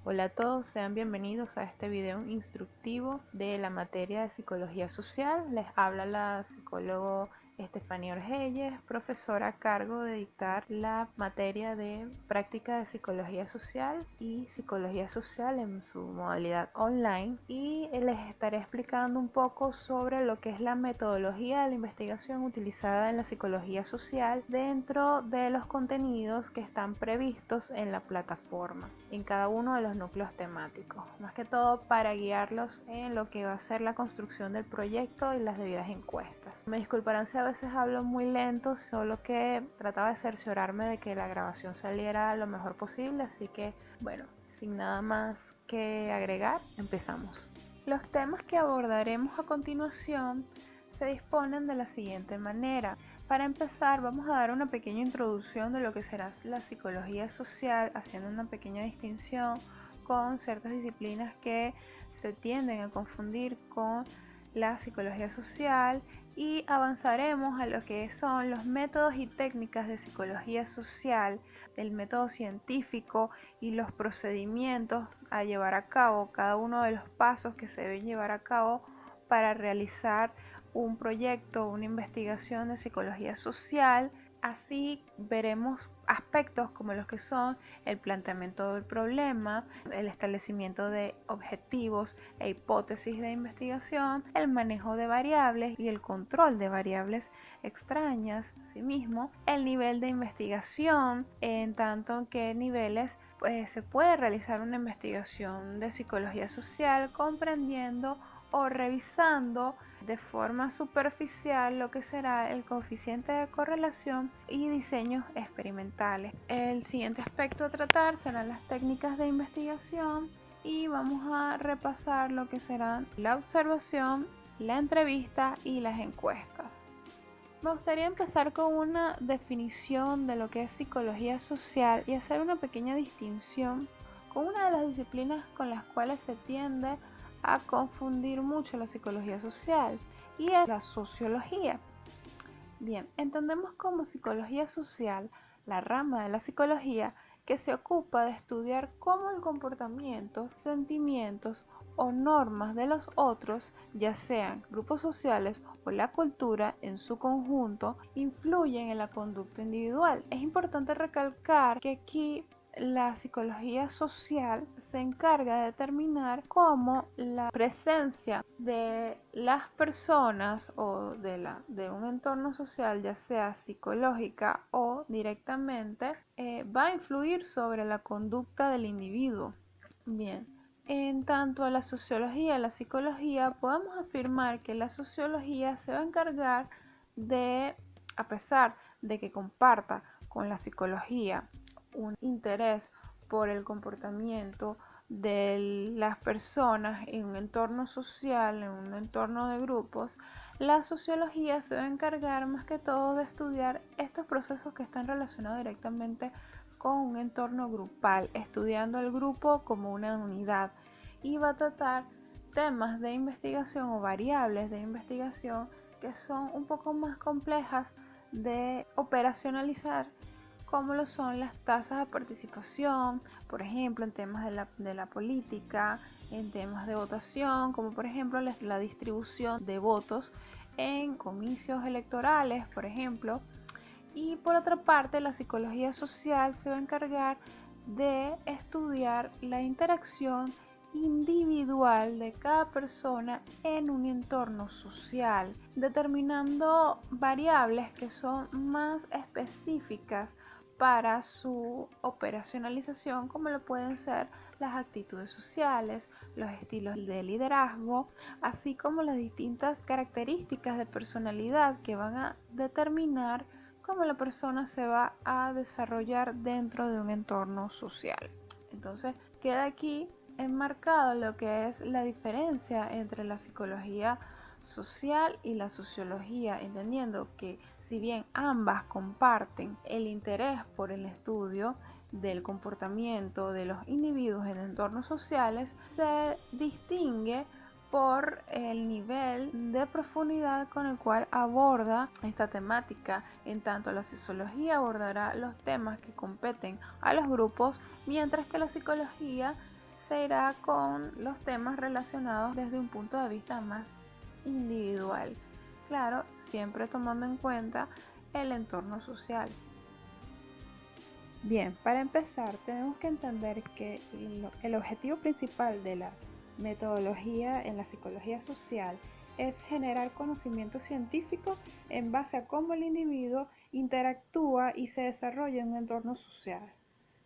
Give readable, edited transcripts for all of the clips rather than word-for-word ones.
Hola a todos, sean bienvenidos a este video instructivo de la materia de Psicología Social. Les habla la psicóloga Estefanía Orgelles, profesora a cargo de dictar la materia de práctica de Psicología Social y Psicología Social en su modalidad online, y les estaré explicando un poco sobre lo que es la metodología de la investigación utilizada en la Psicología Social dentro de los contenidos que están previstos en la plataforma, en cada uno de los núcleos temáticos, más que todo para guiarlos en lo que va a ser la construcción del proyecto y las debidas encuestas. Me disculparán si a veces hablo muy lento, solo que trataba de cerciorarme de que la grabación saliera lo mejor posible, así que bueno, sin nada más que agregar, empezamos. Los temas que abordaremos a continuación se disponen de la siguiente manera. Para empezar, vamos a dar una pequeña introducción de lo que será la psicología social, haciendo una pequeña distinción con ciertas disciplinas que se tienden a confundir con la psicología social, y avanzaremos a lo que son los métodos y técnicas de psicología social, el método científico y los procedimientos a llevar a cabo, cada uno de los pasos que se deben llevar a cabo para realizar un proyecto, una investigación de psicología social. Así veremos aspectos como los que son el planteamiento del problema, el establecimiento de objetivos e hipótesis de investigación, el manejo de variables y el control de variables extrañas, asimismo, el nivel de investigación, en tanto en qué niveles se puede realizar una investigación de psicología social, comprendiendo o revisando de forma superficial lo que será el coeficiente de correlación y diseños experimentales. El siguiente aspecto a tratar serán las técnicas de investigación, y vamos a repasar lo que serán la observación, la entrevista y las encuestas. Me gustaría empezar con una definición de lo que es psicología social y hacer una pequeña distinción con una de las disciplinas con las cuales se tiende a confundir mucho la psicología social, y es la sociología. Bien, entendemos como psicología social la rama de la psicología que se ocupa de estudiar cómo el comportamiento, sentimientos o normas de los otros, ya sean grupos sociales o la cultura en su conjunto, influyen en la conducta individual. Es importante recalcar que aquí la psicología social se encarga de determinar cómo la presencia de las personas o de un entorno social, ya sea psicológica o directamente, va a influir sobre la conducta del individuo. Bien, en tanto a la sociología y la psicología, podemos afirmar que la sociología se va a encargar de, a pesar de que comparta con la psicología un interés por el comportamiento de las personas en un entorno social, en un entorno de grupos, la sociología se va a encargar más que todo de estudiar estos procesos que están relacionados directamente con un entorno grupal, estudiando el grupo como una unidad, y va a tratar temas de investigación o variables de investigación que son un poco más complejas de operacionalizar, como lo son las tasas de participación, por ejemplo, en temas de la política, en temas de votación, como por ejemplo la distribución de votos en comicios electorales, por ejemplo. Y por otra parte, la psicología social se va a encargar de estudiar la interacción individual de cada persona en un entorno social, determinando variables que son más específicas para su operacionalización, como lo pueden ser las actitudes sociales, los estilos de liderazgo, así como las distintas características de personalidad que van a determinar cómo la persona se va a desarrollar dentro de un entorno social. Entonces, queda aquí enmarcado lo que es la diferencia entre la psicología social y la sociología, entendiendo que si bien ambas comparten el interés por el estudio del comportamiento de los individuos en entornos sociales, se distingue por el nivel de profundidad con el cual aborda esta temática. En tanto, la sociología abordará los temas que competen a los grupos, mientras que la psicología se irá con los temas relacionados desde un punto de vista más individual. Claro, siempre tomando en cuenta el entorno social. Bien, para empezar tenemos que entender que el objetivo principal de la metodología en la psicología social es generar conocimiento científico en base a cómo el individuo interactúa y se desarrolla en un entorno social.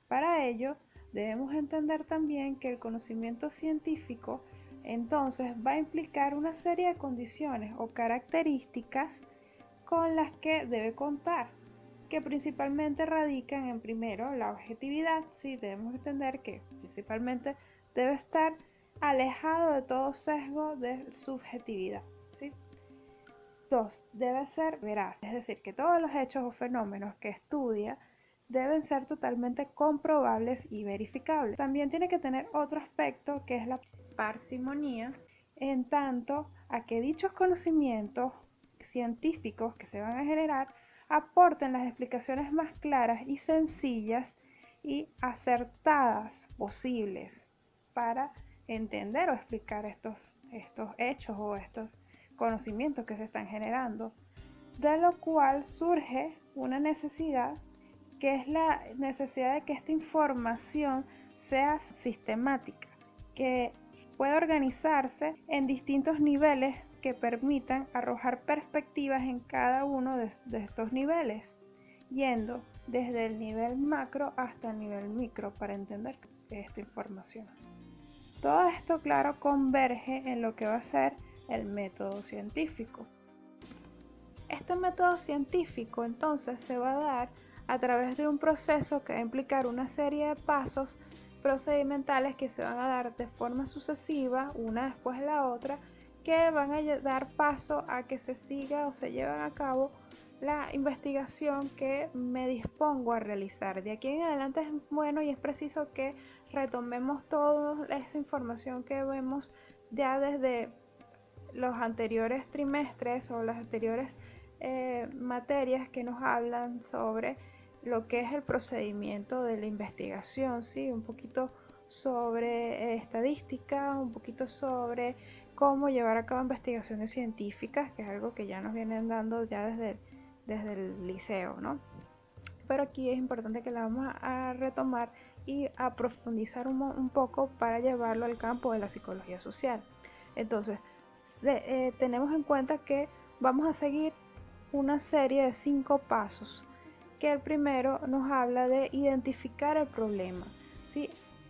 Para ello, debemos entender también que el conocimiento científico entonces va a implicar una serie de condiciones o características con las que debe contar, que principalmente radican en primero la objetividad. Sí, debemos entender que principalmente debe estar alejado de todo sesgo de subjetividad. ¿Sí? 2. Debe ser veraz, es decir, que todos los hechos o fenómenos que estudia deben ser totalmente comprobables y verificables. También tiene que tener otro aspecto que es la parsimonía, en tanto a que dichos conocimientos científicos que se van a generar aporten las explicaciones más claras y sencillas y acertadas posibles para entender o explicar estos hechos o estos conocimientos que se están generando, de lo cual surge una necesidad, que es la necesidad de que esta información sea sistemática, que pueda organizarse en distintos niveles que permitan arrojar perspectivas en cada uno de estos niveles, yendo desde el nivel macro hasta el nivel micro para entender esta información. Todo esto, claro, converge en lo que va a ser el método científico. Este método científico entonces se va a dar a través de un proceso que va a implicar una serie de pasos procedimentales que se van a dar de forma sucesiva, una después de la otra, que van a dar paso a que se siga o se lleve a cabo la investigación que me dispongo a realizar. De aquí en adelante es bueno y es preciso que retomemos toda esa información que vemos ya desde los anteriores trimestres o las anteriores materias que nos hablan sobre lo que es el procedimiento de la investigación, ¿sí? Un poquito sobre estadística, un poquito sobre cómo llevar a cabo investigaciones científicas, que es algo que ya nos vienen dando ya desde el liceo, ¿no? Pero aquí es importante que la vamos a retomar y a profundizar un poco para llevarlo al campo de la psicología social. Entonces, tenemos en cuenta que vamos a seguir una serie de 5 pasos, que el primero nos habla de identificar el problema, ¿sí?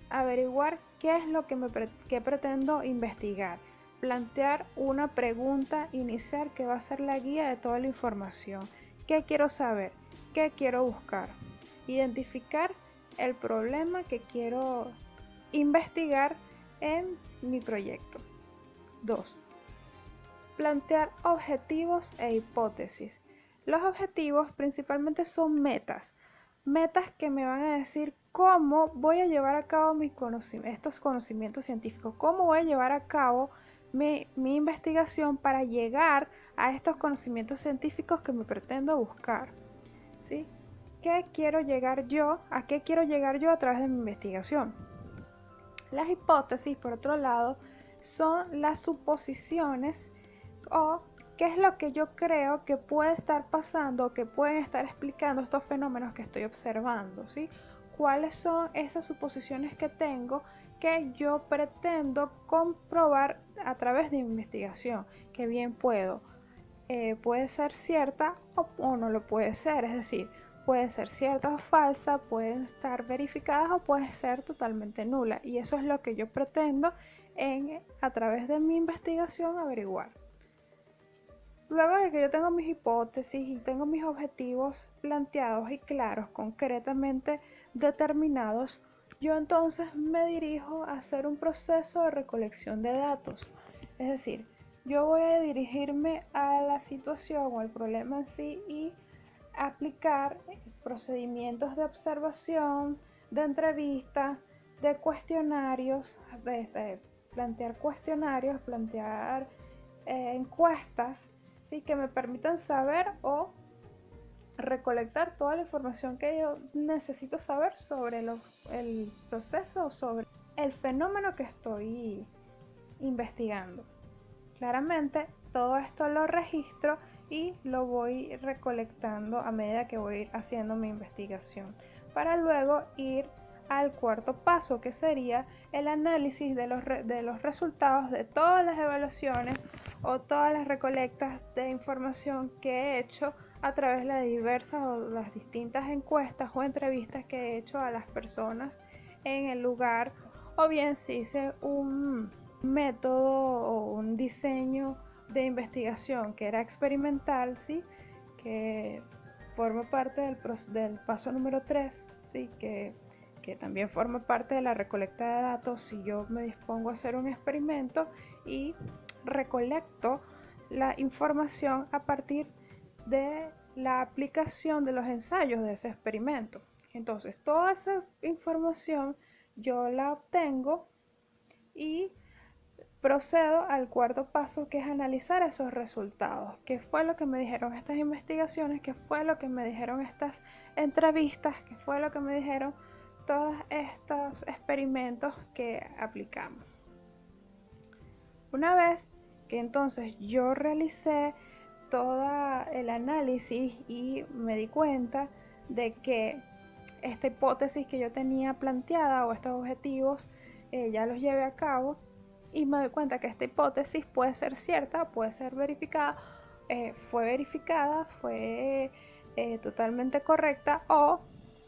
Averiguar qué es lo que pretendo investigar, plantear una pregunta inicial que va a ser la guía de toda la información. ¿Qué quiero saber? ¿Qué quiero buscar? Identificar el problema que quiero investigar en mi proyecto. 2. Plantear objetivos e hipótesis. Los objetivos principalmente son metas que me van a decir cómo voy a llevar a cabo estos conocimientos científicos, cómo voy a llevar a cabo mi investigación para llegar a estos conocimientos científicos que me pretendo buscar, ¿sí? ¿Qué quiero llegar yo? ¿A qué quiero llegar yo a través de mi investigación? Las hipótesis, por otro lado, son las suposiciones o qué es lo que yo creo que puede estar pasando o que pueden estar explicando estos fenómenos que estoy observando, ¿sí? ¿Cuáles son esas suposiciones que tengo que yo pretendo comprobar a través de mi investigación? Que bien puede ser cierta o no lo puede ser, es decir, puede ser cierta o falsa, pueden estar verificadas o puede ser totalmente nula, y eso es lo que yo pretendo a través de mi investigación averiguar. Luego de que yo tengo mis hipótesis y tengo mis objetivos planteados y claros, concretamente determinados, yo entonces me dirijo a hacer un proceso de recolección de datos. Es decir, yo voy a dirigirme a la situación o al problema en sí y aplicar procedimientos de observación, de entrevistas, de cuestionarios, plantear cuestionarios, plantear encuestas, ¿sí? Que me permitan saber o recolectar toda la información que yo necesito saber sobre el proceso o sobre el fenómeno que estoy investigando. Claramente todo esto lo registro y lo voy recolectando a medida que voy haciendo mi investigación, para luego ir al cuarto paso, que sería el análisis de los resultados de todas las evaluaciones o todas las recolectas de información que he hecho a través de diversas o las distintas encuestas o entrevistas que he hecho a las personas en el lugar, o bien si hice un método o un diseño de investigación que era experimental, ¿sí? Que forma parte del paso número 3, ¿sí? Que también forma parte de la recolecta de datos. Si yo me dispongo a hacer un experimento y recolecto la información a partir de la aplicación de los ensayos de ese experimento. Entonces, toda esa información yo la obtengo y procedo al cuarto paso, que es analizar esos resultados. ¿Qué fue lo que me dijeron estas investigaciones? ¿Qué fue lo que me dijeron estas entrevistas? ¿Qué fue lo que me dijeron todos estos experimentos que aplicamos? Una vez que entonces yo realicé todo el análisis y me di cuenta de que esta hipótesis que yo tenía planteada o estos objetivos ya los llevé a cabo, y me doy cuenta que esta hipótesis puede ser cierta, puede ser verificada, fue totalmente correcta, o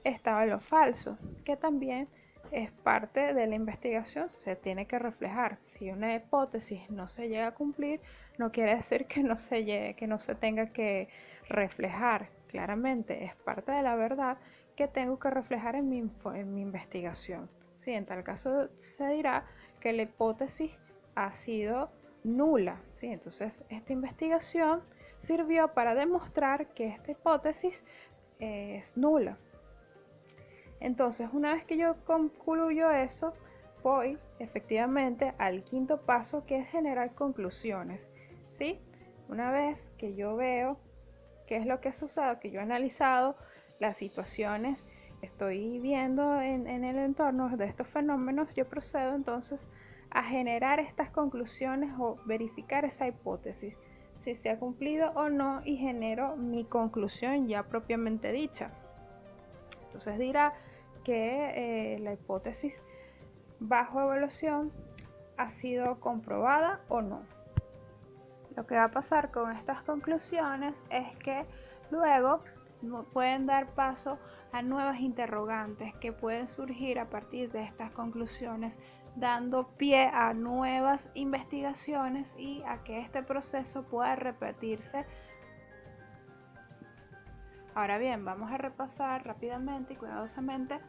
estaba en lo falso, que también es parte de la investigación, se tiene que reflejar. Si una hipótesis no se llega a cumplir, no quiere decir que no se tenga que reflejar. Claramente es parte de la verdad que tengo que reflejar en mi investigación. Sí, en tal caso se dirá que la hipótesis ha sido nula, ¿sí? Entonces esta investigación sirvió para demostrar que esta hipótesis es nula. Entonces, una vez que yo concluyo eso, voy efectivamente al quinto paso, que es generar conclusiones, ¿sí? Una vez que yo veo qué es lo que ha sucedido, que yo he analizado las situaciones, estoy viendo en el entorno de estos fenómenos, yo procedo entonces a generar estas conclusiones o verificar esa hipótesis, si se ha cumplido o no, y genero mi conclusión ya propiamente dicha. Entonces dirá que la hipótesis bajo evaluación ha sido comprobada o no. Lo que va a pasar con estas conclusiones es que luego pueden dar paso a nuevas interrogantes que pueden surgir a partir de estas conclusiones, dando pie a nuevas investigaciones y a que este proceso pueda repetirse. Ahora bien, vamos a repasar rápidamente y cuidadosamente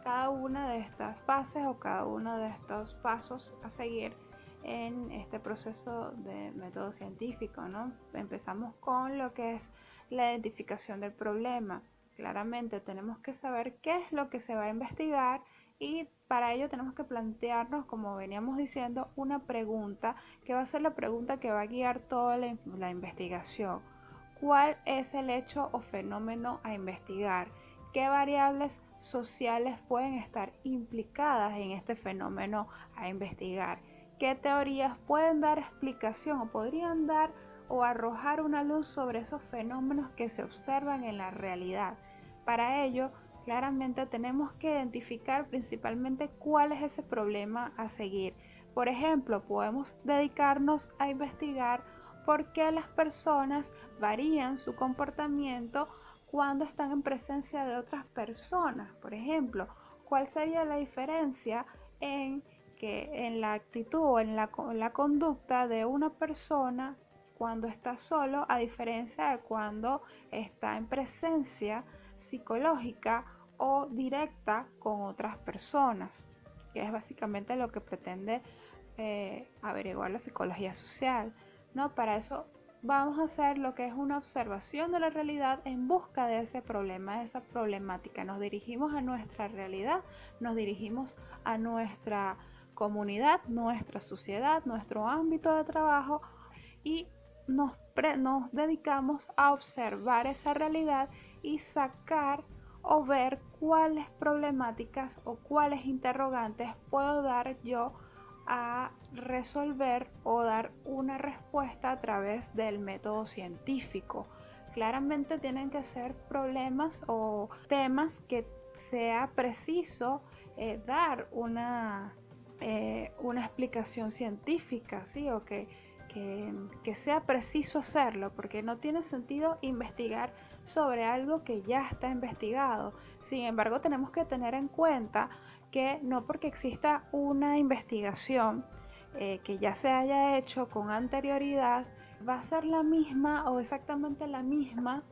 cada una de estas fases o cada uno de estos pasos a seguir en este proceso de método científico, ¿no? Empezamos con lo que es la identificación del problema. Claramente tenemos que saber qué es lo que se va a investigar, y para ello tenemos que plantearnos, como veníamos diciendo, una pregunta que va a ser la pregunta que va a guiar toda la investigación. ¿Cuál es el hecho o fenómeno a investigar? ¿Qué variables sociales pueden estar implicadas en este fenómeno a investigar? ¿Qué teorías pueden dar explicación o podrían dar o arrojar una luz sobre esos fenómenos que se observan en la realidad? Para ello, claramente tenemos que identificar principalmente cuál es ese problema a seguir. Por ejemplo, podemos dedicarnos a investigar por qué las personas varían su comportamiento cuando están en presencia de otras personas. Por ejemplo, ¿cuál sería la diferencia en la actitud o en la conducta de una persona cuando está solo, a diferencia de cuando está en presencia psicológica o directa con otras personas? Que es básicamente lo que pretende averiguar la psicología social, ¿no? Para eso vamos a hacer lo que es una observación de la realidad en busca de ese problema, de esa problemática. Nos dirigimos a nuestra realidad, nos dirigimos a nuestra comunidad, nuestra sociedad, nuestro ámbito de trabajo, y nos dedicamos a observar esa realidad y sacar o ver cuáles problemáticas o cuáles interrogantes puedo dar yo a resolver o dar una respuesta a través del método científico. Claramente tienen que ser problemas o temas que sea preciso dar una explicación científica, ¿sí? O que sea preciso hacerlo, porque no tiene sentido investigar sobre algo que ya está investigado. Sin embargo, tenemos que tener en cuenta que no porque exista una investigación que ya se haya hecho con anterioridad, va a ser la misma o exactamente la misma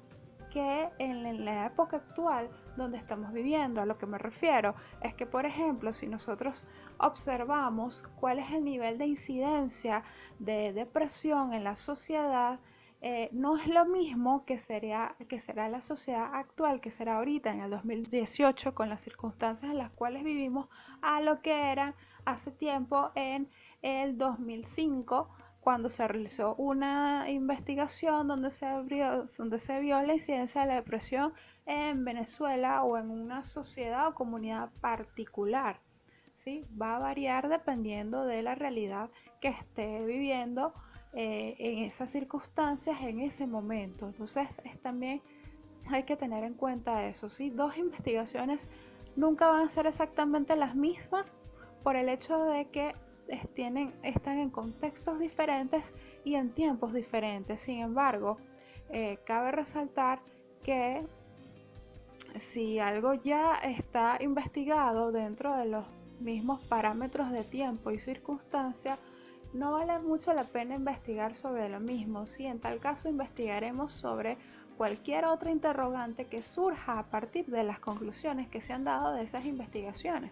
que en la época actual donde estamos viviendo. A lo que me refiero es que, por ejemplo, si nosotros observamos cuál es el nivel de incidencia de depresión en la sociedad, no es lo mismo que será la sociedad actual, que será ahorita en el 2018 con las circunstancias en las cuales vivimos, a lo que era hace tiempo en el 2005, cuando se realizó una investigación donde se vio la incidencia de la depresión en Venezuela o en una sociedad o comunidad particular. ¿Sí? Va a variar dependiendo de la realidad que esté viviendo en esas circunstancias en ese momento. Entonces también hay que tener en cuenta eso. ¿Sí? Dos investigaciones nunca van a ser exactamente las mismas por el hecho de que están en contextos diferentes y en tiempos diferentes. Sin embargo, cabe resaltar que si algo ya está investigado dentro de los mismos parámetros de tiempo y circunstancia, no vale mucho la pena investigar sobre lo mismo. Si en tal caso investigaremos sobre cualquier otra interrogante que surja a partir de las conclusiones que se han dado de esas investigaciones.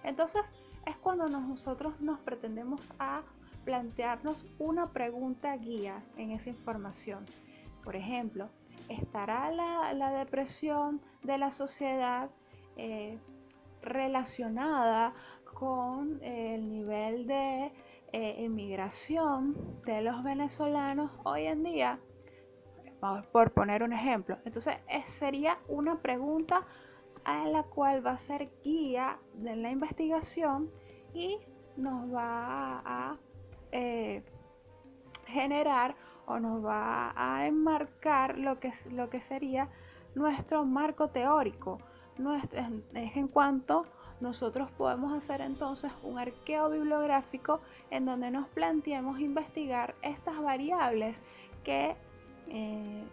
Entonces es cuando nosotros nos pretendemos a plantearnos una pregunta guía en esa información. Por ejemplo, ¿estará la depresión de la sociedad relacionada con el nivel de emigración de los venezolanos hoy en día? Vamos por poner un ejemplo. Entonces, sería una pregunta a la cual va a ser guía de la investigación y nos va a generar o nos va a enmarcar lo que sería nuestro marco teórico. Es en cuanto nosotros podemos hacer entonces un arqueo bibliográfico en donde nos planteemos investigar estas variables que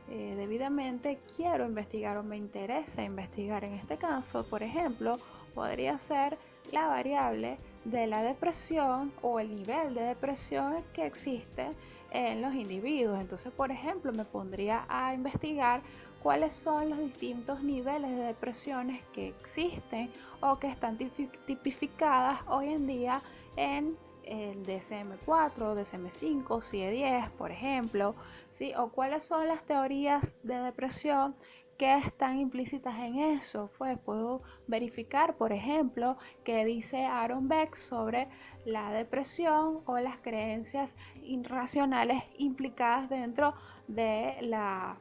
debidamente quiero investigar o me interesa investigar. En este caso, por ejemplo, podría ser la variable de la depresión o el nivel de depresión que existe en los individuos. Entonces, por ejemplo, me pondría a investigar cuáles son los distintos niveles de depresiones que existen o que están tipificadas hoy en día en el DSM-4, DSM-5, CIE-10, por ejemplo, ¿sí? O cuáles son las teorías de depresión que están implícitas en eso. Pues puedo verificar, por ejemplo, qué dice Aaron Beck sobre la depresión o las creencias irracionales implicadas dentro de la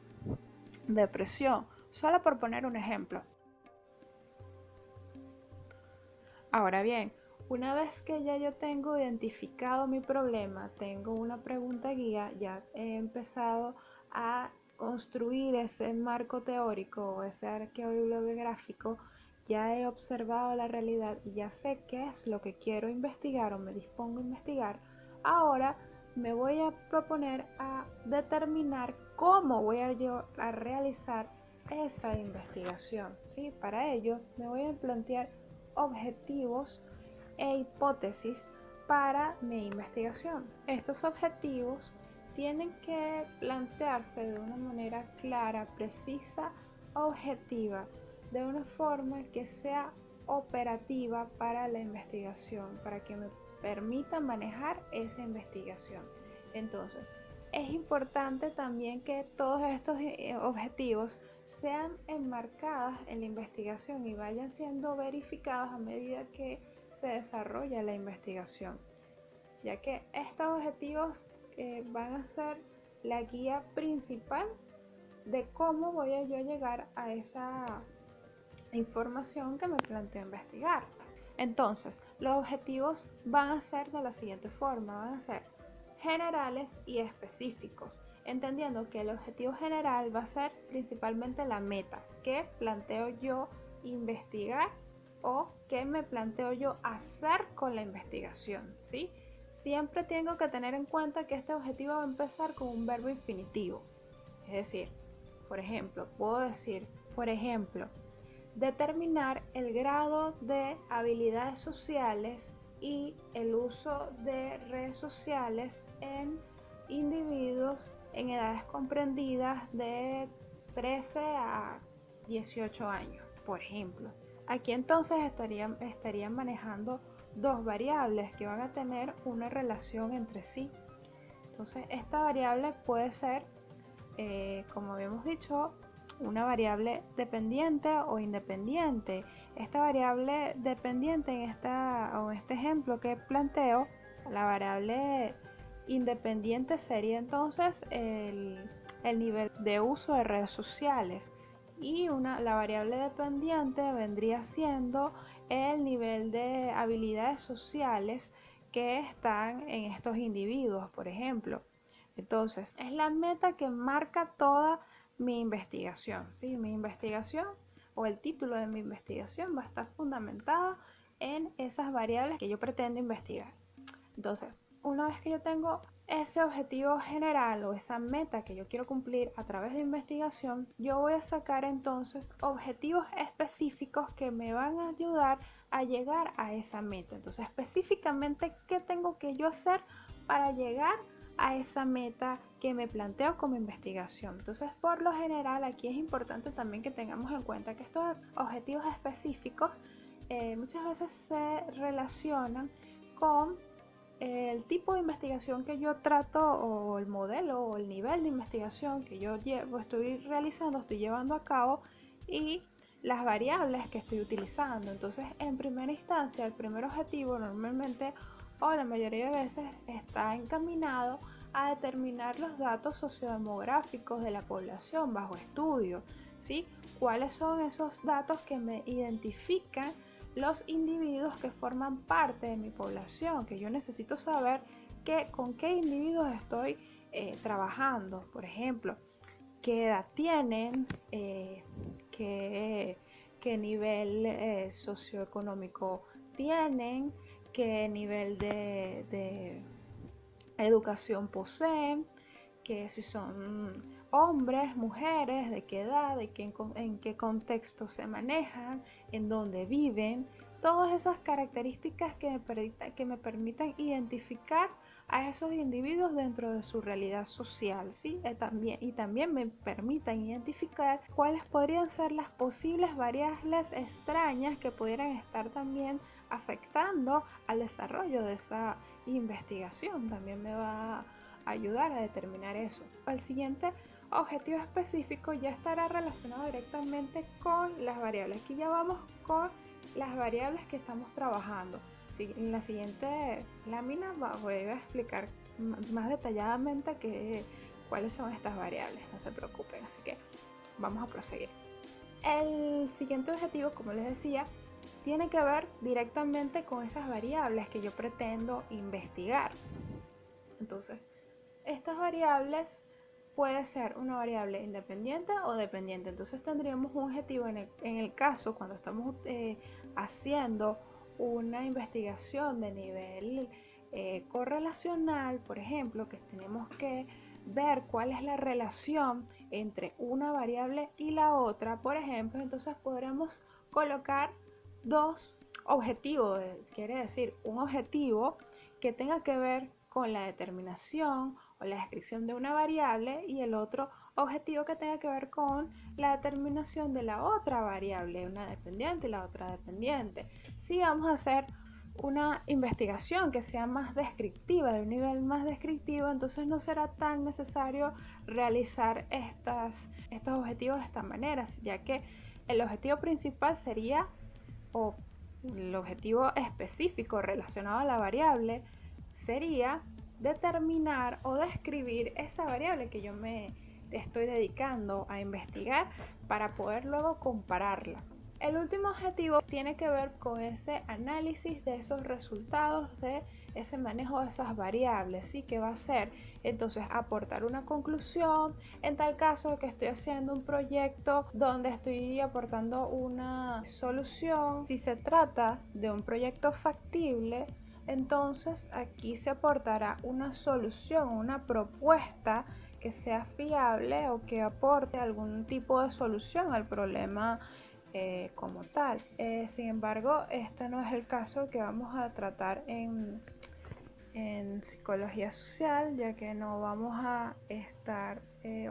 depresión, solo por poner un ejemplo. Ahora bien, una vez que ya yo tengo identificado mi problema, tengo una pregunta guía, ya he empezado a construir ese marco teórico o ese arqueo bibliográfico, ya he observado la realidad y ya sé qué es lo que quiero investigar o me dispongo a investigar. Ahora me voy a proponer a determinar cómo voy a realizar esa investigación. ¿Sí? Para ello me voy a plantear objetivos e hipótesis para mi investigación. Estos objetivos tienen que plantearse de una manera clara, precisa, objetiva, de una forma que sea operativa para la investigación, para que me permita manejar esa investigación. Entonces, es importante también que todos estos objetivos sean enmarcadas en la investigación y vayan siendo verificadas a medida que se desarrolla la investigación, ya que estos objetivos van a ser la guía principal de cómo voy a yo llegar a información que me planteo investigar. Entonces, los objetivos van a ser de la siguiente forma, van a ser generales y específicos, entendiendo que el objetivo general va a ser principalmente la meta que planteo yo investigar o que me planteo yo hacer con la investigación, ¿sí? Siempre tengo que tener en cuenta que este objetivo va a empezar con un verbo infinitivo, es decir, por ejemplo, puedo decir, por ejemplo, determinar el grado de habilidades sociales y el uso de redes sociales en individuos en edades comprendidas de 13 a 18 años, por ejemplo. Aquí entonces estarían manejando dos variables que van a tener una relación entre sí. Entonces esta variable puede ser, como habíamos dicho, una variable dependiente o independiente. Esta variable dependiente en este ejemplo que planteo, la variable independiente sería entonces el nivel de uso de redes sociales y la variable dependiente vendría siendo el nivel de habilidades sociales que están en estos individuos, por ejemplo. Entonces, es la meta que marca toda mi investigación, ¿sí? Mi investigación o el título de mi investigación va a estar fundamentada en esas variables que yo pretendo investigar. Entonces, una vez que yo tengo ese objetivo general o esa meta que yo quiero cumplir a través de investigación, yo voy a sacar entonces objetivos específicos que me van a ayudar a llegar a esa meta. Entonces, específicamente, ¿qué tengo que yo hacer para llegar a esa meta que me planteo como investigación? Entonces, por lo general, aquí es importante también que tengamos en cuenta que estos objetivos específicos muchas veces se relacionan con el tipo de investigación que yo trato o el modelo o el nivel de investigación que yo estoy realizando, estoy llevando a cabo y las variables que estoy utilizando. Entonces, en primera instancia, el primer objetivo normalmente o la mayoría de veces está encaminado a determinar los datos sociodemográficos de la población bajo estudio, ¿sí? ¿Cuáles son esos datos que me identifican los individuos que forman parte de mi población? Que yo necesito saber con qué individuos estoy trabajando, por ejemplo, qué edad tienen, qué nivel socioeconómico tienen, qué nivel de educación poseen, que si son hombres, mujeres, de qué edad, en qué contexto se manejan, en dónde viven, todas esas características que me permitan identificar a esos individuos dentro de su realidad social, ¿sí? Y también me permitan identificar cuáles podrían ser las posibles variables extrañas que pudieran estar también afectando al desarrollo de esa investigación. También me va a ayudar a determinar eso. El siguiente objetivo específico ya estará relacionado directamente con las variables. Aquí ya vamos con las variables que estamos trabajando. En la siguiente lámina voy a explicar más detalladamente cuáles son estas variables, no se preocupen, así que vamos a proseguir. El siguiente objetivo, como les decía, tiene que ver directamente con esas variables que yo pretendo investigar. Entonces, estas variables puede ser una variable independiente o dependiente. Entonces tendríamos un objetivo en el caso cuando estamos haciendo una investigación de nivel correlacional, por ejemplo, que tenemos que ver cuál es la relación entre una variable y la otra, por ejemplo, entonces podremos colocar dos objetivos, quiere decir un objetivo que tenga que ver con la determinación o la descripción de una variable y el otro objetivo que tenga que ver con la determinación de la otra variable, una dependiente y la otra dependiente. Si vamos a hacer una investigación que sea más descriptiva, de un nivel más descriptivo, entonces no será tan necesario realizar estos objetivos de esta manera, ya que el objetivo principal sería, o el objetivo específico relacionado a la variable sería determinar o describir esa variable que yo me estoy dedicando a investigar para poder luego compararla. El último objetivo tiene que ver con ese análisis de esos resultados, de ese manejo de esas variables, ¿sí? Que va a ser entonces aportar una conclusión en tal caso que estoy haciendo un proyecto donde estoy aportando una solución. Si se trata de un proyecto factible, entonces aquí se aportará una solución, una propuesta que sea fiable o que aporte algún tipo de solución al problema como tal. Sin embargo, este no es el caso que vamos a tratar en psicología social, ya que no vamos a estar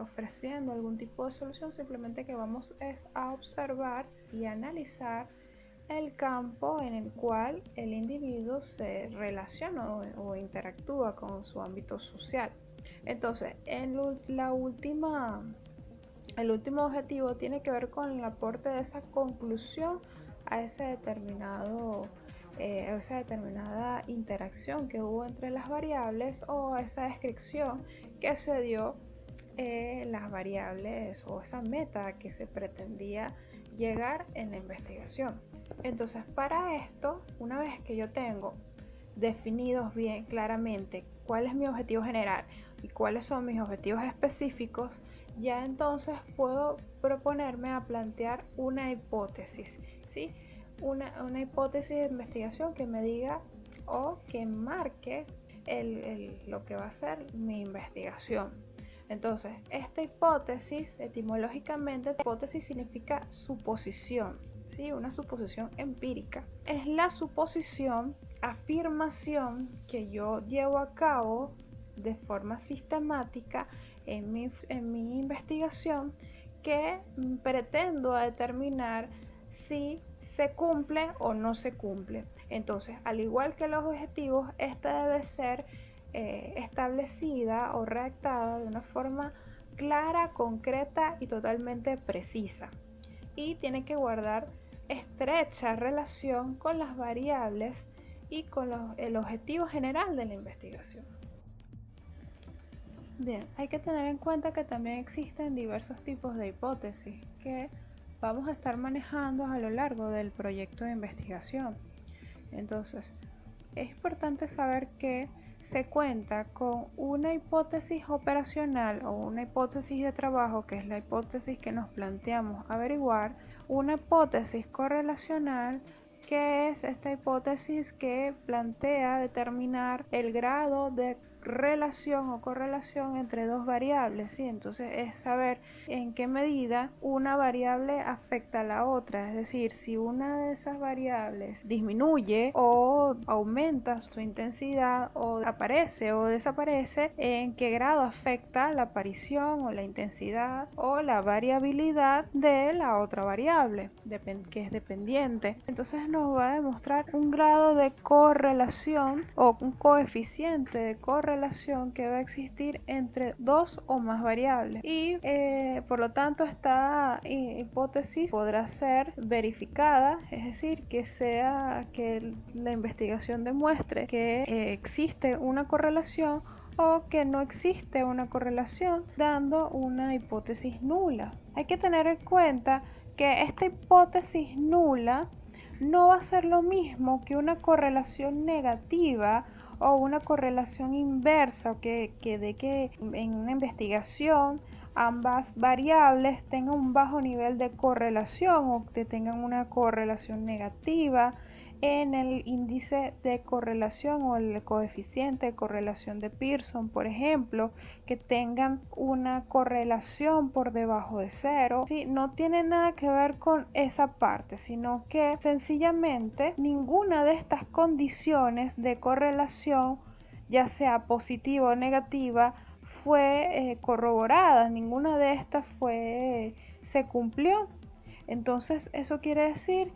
ofreciendo algún tipo de solución, simplemente que vamos a observar y analizar el campo en el cual el individuo se relaciona o interactúa con su ámbito social. Entonces, el último objetivo tiene que ver con el aporte de esa conclusión a esa determinada interacción que hubo entre las variables o esa descripción que se dio las variables o esa meta que se pretendía llegar en la investigación. Entonces, para esto, una vez que yo tengo definidos bien claramente cuál es mi objetivo general y cuáles son mis objetivos específicos, ya entonces puedo proponerme a plantear una hipótesis, ¿sí? Una hipótesis de investigación que me diga o que marque lo que va a ser mi investigación. Entonces, esta hipótesis, etimológicamente, hipótesis significa suposición, ¿sí? Una suposición empírica. Es la suposición, afirmación que yo llevo a cabo de forma sistemática en mi investigación, que pretendo determinar si se cumple o no se cumple. Entonces, al igual que los objetivos, esta debe ser establecida o redactada de una forma clara, concreta y totalmente precisa. Y tiene que guardar estrecha relación con las variables y con el objetivo general de la investigación. Bien, hay que tener en cuenta que también existen diversos tipos de hipótesis que vamos a estar manejando a lo largo del proyecto de investigación. Entonces, es importante saber que se cuenta con una hipótesis operacional o una hipótesis de trabajo, que es la hipótesis que nos planteamos averiguar, una hipótesis correlacional, que es esta hipótesis que plantea determinar el grado de relación o correlación entre dos variables, ¿sí? Entonces es saber en qué medida una variable afecta a la otra, es decir, si una de esas variables disminuye o aumenta su intensidad o aparece o desaparece, en qué grado afecta la aparición o la intensidad o la variabilidad de la otra variable que es dependiente. Entonces nos va a demostrar un grado de correlación o un coeficiente de correlación que va a existir entre dos o más variables y por lo tanto esta hipótesis podrá ser verificada, es decir, que la investigación demuestre que existe una correlación o que no existe una correlación, dando una hipótesis nula. Hay que tener en cuenta que esta hipótesis nula no va a ser lo mismo que una correlación negativa o una correlación inversa, que en una investigación ambas variables tengan un bajo nivel de correlación o que tengan una correlación negativa en el índice de correlación o el coeficiente de correlación de Pearson, por ejemplo, que tengan una correlación por debajo de cero. ¿Sí? No tiene nada que ver con esa parte, sino que sencillamente ninguna de estas condiciones de correlación, ya sea positiva o negativa, fue corroborada, ninguna de estas se cumplió. Entonces eso quiere decir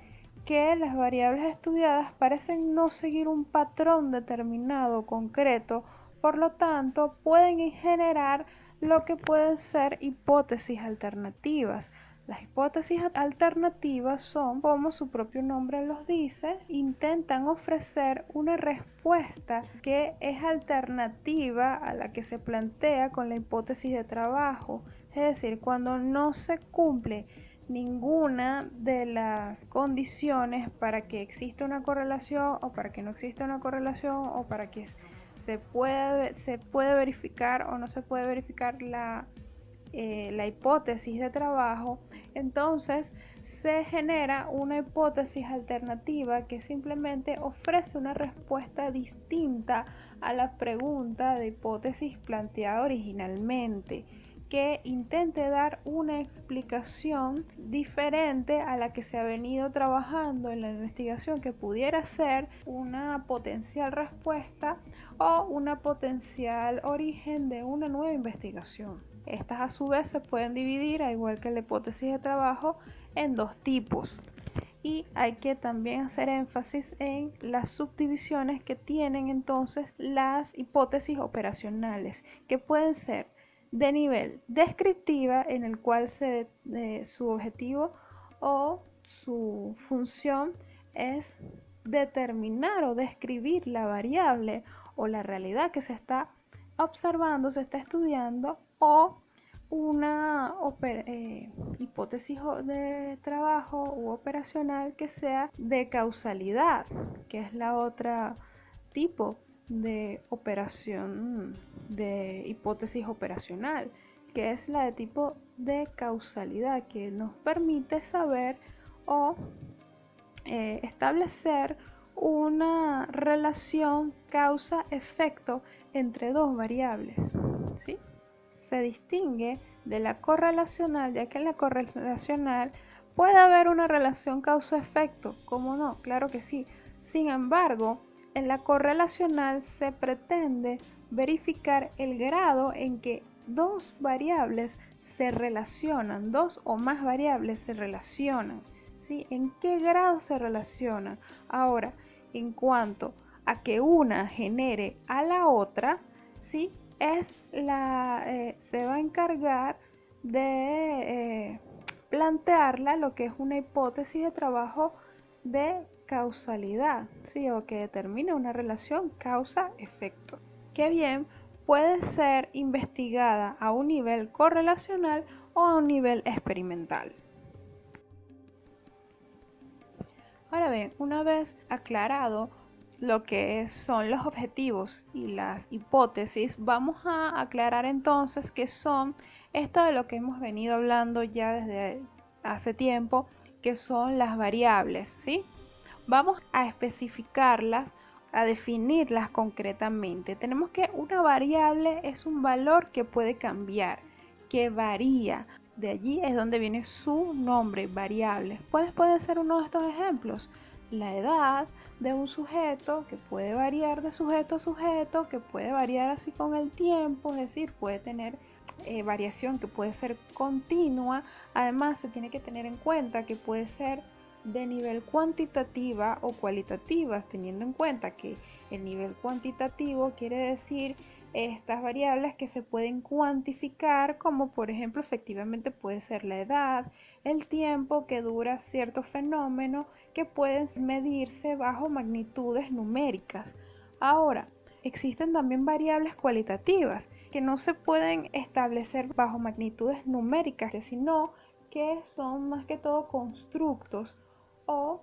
que las variables estudiadas parecen no seguir un patrón determinado concreto, por lo tanto pueden generar lo que pueden ser hipótesis alternativas. Las hipótesis alternativas son, como su propio nombre los dice, intentan ofrecer una respuesta que es alternativa a la que se plantea con la hipótesis de trabajo. Es decir, cuando no se cumple ninguna de las condiciones para que exista una correlación o para que no exista una correlación o para que se puede verificar o no se puede verificar la hipótesis de trabajo. Entonces se genera una hipótesis alternativa que simplemente ofrece una respuesta distinta a la pregunta de hipótesis planteada originalmente, que intente dar una explicación diferente a la que se ha venido trabajando en la investigación, que pudiera ser una potencial respuesta o una potencial origen de una nueva investigación. Estas a su vez se pueden dividir, al igual que la hipótesis de trabajo, en dos tipos. Y hay que también hacer énfasis en las subdivisiones que tienen entonces las hipótesis operacionales, que pueden ser de nivel descriptiva, en el cual su objetivo o su función es determinar o describir la variable o la realidad que se está observando, se está estudiando, o una hipótesis de trabajo u operacional que sea de causalidad, que es la otra tipo de operación, de hipótesis operacional, que es la de tipo de causalidad, que nos permite saber o establecer una relación causa-efecto entre dos variables, ¿sí? Se distingue de la correlacional, ya que en la correlacional puede haber una relación causa-efecto, ¿cómo no? Claro que sí. Sin embargo, en la correlacional se pretende verificar el grado en que dos variables se relacionan, dos o más variables se relacionan, ¿sí? ¿En qué grado se relacionan? Ahora, en cuanto a que una genere a la otra, ¿sí? Se va a encargar de plantearla lo que es una hipótesis de trabajo de causalidad, ¿sí? O que determina una relación causa-efecto, que bien puede ser investigada a un nivel correlacional o a un nivel experimental. Ahora bien, una vez aclarado lo que son los objetivos y las hipótesis, vamos a aclarar entonces qué son esto de lo que hemos venido hablando ya desde hace tiempo, que son las variables, ¿sí? Vamos a especificarlas, a definirlas concretamente. Tenemos que una variable es un valor que puede cambiar, que varía. De allí es donde viene su nombre, variable. Puede ser uno de estos ejemplos. La edad de un sujeto, que puede variar de sujeto a sujeto, que puede variar así con el tiempo, es decir, puede tener variación que puede ser continua. Además, se tiene que tener en cuenta que puede ser de nivel cuantitativa o cualitativa, teniendo en cuenta que el nivel cuantitativo quiere decir estas variables que se pueden cuantificar, como por ejemplo efectivamente puede ser la edad, el tiempo que dura cierto fenómeno, que pueden medirse bajo magnitudes numéricas. Ahora, existen también variables cualitativas que no se pueden establecer bajo magnitudes numéricas, sino que son más que todo constructos o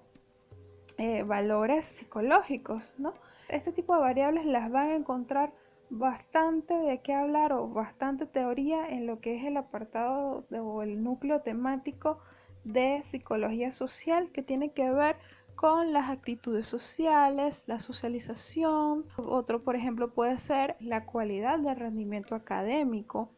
valores psicológicos, ¿no? Este tipo de variables las van a encontrar bastante de qué hablar o bastante teoría en lo que es el apartado o el núcleo temático de psicología social, que tiene que ver con las actitudes sociales, la socialización. Otro, por ejemplo, puede ser la cualidad del rendimiento académico,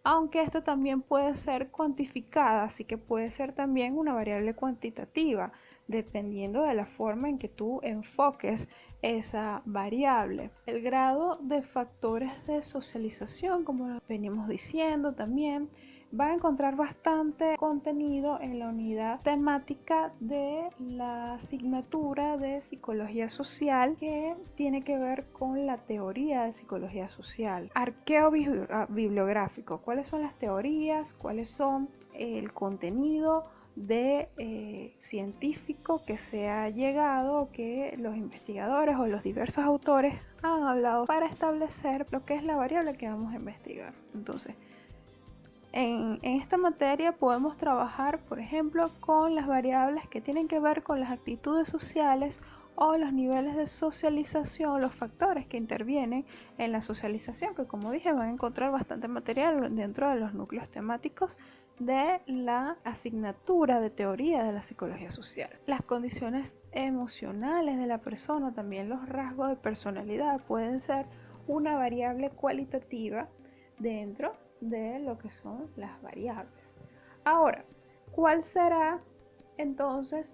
aunque esta también puede ser cuantificada, así que puede ser también una variable cuantitativa, dependiendo de la forma en que tú enfoques esa variable. El grado de factores de socialización, como venimos diciendo también, va a encontrar bastante contenido en la unidad temática de la asignatura de psicología social, que tiene que ver con la teoría de psicología social. Arqueo bibliográfico: ¿cuáles son las teorías? ¿Cuáles son el contenido de científico que se ha llegado, que los investigadores o los diversos autores han hablado para establecer lo que es la variable que vamos a investigar? Entonces, en esta materia podemos trabajar, por ejemplo, con las variables que tienen que ver con las actitudes sociales o los niveles de socialización, los factores que intervienen en la socialización, que como dije van a encontrar bastante material dentro de los núcleos temáticos de la asignatura de teoría de la psicología social. Las condiciones emocionales de la persona, también los rasgos de personalidad pueden ser una variable cualitativa dentro de lo que son las variables. Ahora, ¿cuál será entonces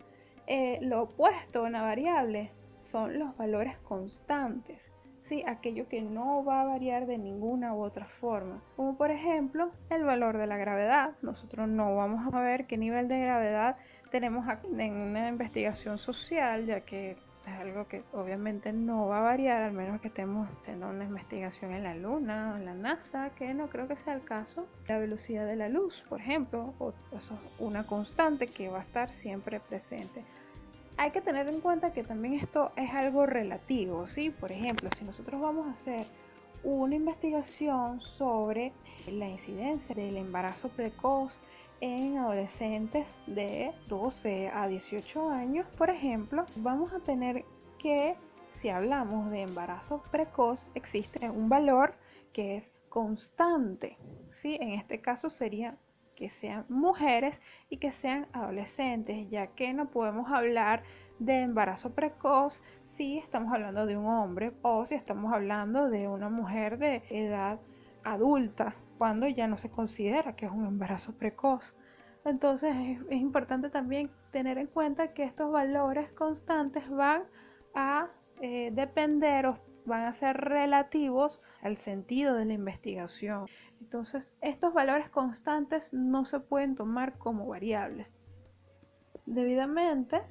lo opuesto a una variable? Son los valores constantes, ¿sí? Aquello que no va a variar de ninguna u otra forma, como por ejemplo el valor de la gravedad. Nosotros no vamos a ver qué nivel de gravedad tenemos aquí en una investigación social, ya que es algo que obviamente no va a variar, al menos que estemos haciendo una investigación en la Luna o en la NASA, que no creo que sea el caso. La velocidad de la luz, por ejemplo, eso es una constante que va a estar siempre presente. Hay que tener en cuenta que también esto es algo relativo, ¿sí? Por ejemplo, si nosotros vamos a hacer una investigación sobre la incidencia del embarazo precoz en adolescentes de 12 a 18 años, por ejemplo, vamos a tener que, si hablamos de embarazo precoz, existe un valor que es constante, ¿sí? En este caso sería que sean mujeres y que sean adolescentes, ya que no podemos hablar de embarazo precoz si estamos hablando de un hombre o si estamos hablando de una mujer de edad adulta, cuando ya no se considera que es un embarazo precoz. Entonces es importante también tener en cuenta que estos valores constantes van a depender o van a ser relativos al sentido de la investigación. Entonces, estos valores constantes no se pueden tomar como variables. Debidamente,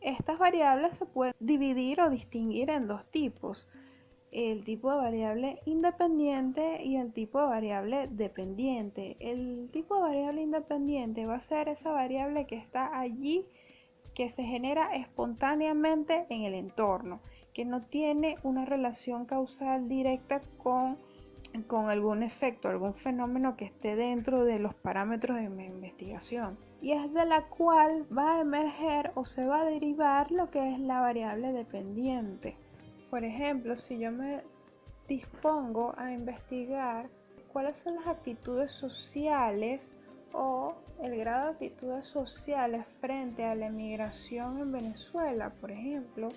estas variables se pueden dividir o distinguir en dos tipos: el tipo de variable independiente y el tipo de variable dependiente. El tipo de variable independiente va a ser esa variable que está allí, que se genera espontáneamente en el entorno, que no tiene una relación causal directa con algún efecto, algún fenómeno que esté dentro de los parámetros de mi investigación, y es de la cual va a emerger o se va a derivar lo que es la variable dependiente. Por ejemplo, si yo me dispongo a investigar cuáles son las actitudes sociales o el grado de actitudes sociales frente a la emigración en Venezuela, por ejemplo,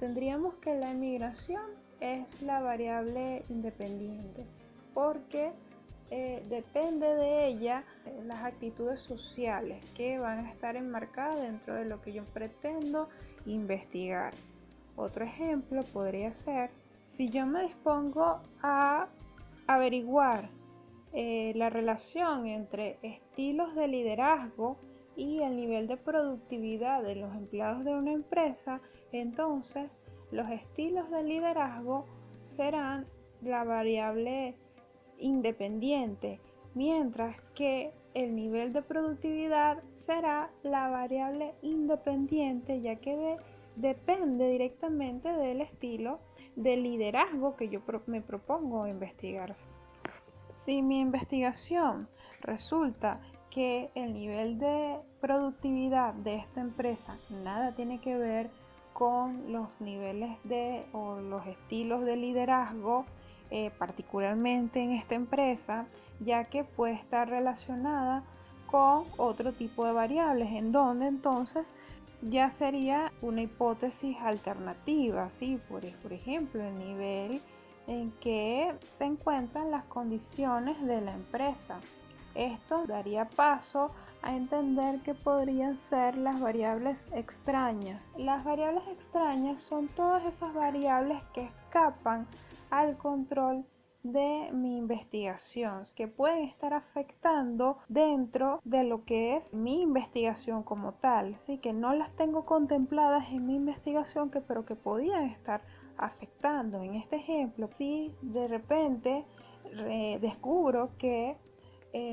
tendríamos que la emigración es la variable independiente, porque depende de ella las actitudes sociales que van a estar enmarcadas dentro de lo que yo pretendo investigar. Otro ejemplo podría ser, si yo me dispongo a averiguar la relación entre estilos de liderazgo y el nivel de productividad de los empleados de una empresa, entonces los estilos de liderazgo serán la variable independiente, mientras que el nivel de productividad será la variable independiente, ya que depende directamente del estilo de liderazgo que yo me propongo investigar. Si mi investigación resulta que el nivel de productividad de esta empresa nada tiene que ver con los niveles o los estilos de liderazgo, particularmente en esta empresa, ya que puede estar relacionada con otro tipo de variables, en donde entonces ya sería una hipótesis alternativa, ¿sí? Por ejemplo, el nivel en que se encuentran las condiciones de la empresa. Esto daría paso a entender que podrían ser las variables extrañas. Las variables extrañas son todas esas variables que escapan al control de mi investigación, que pueden estar afectando dentro de lo que es mi investigación como tal, así que no las tengo contempladas en mi investigación, pero que podían estar afectando. En este ejemplo, si de repente descubro que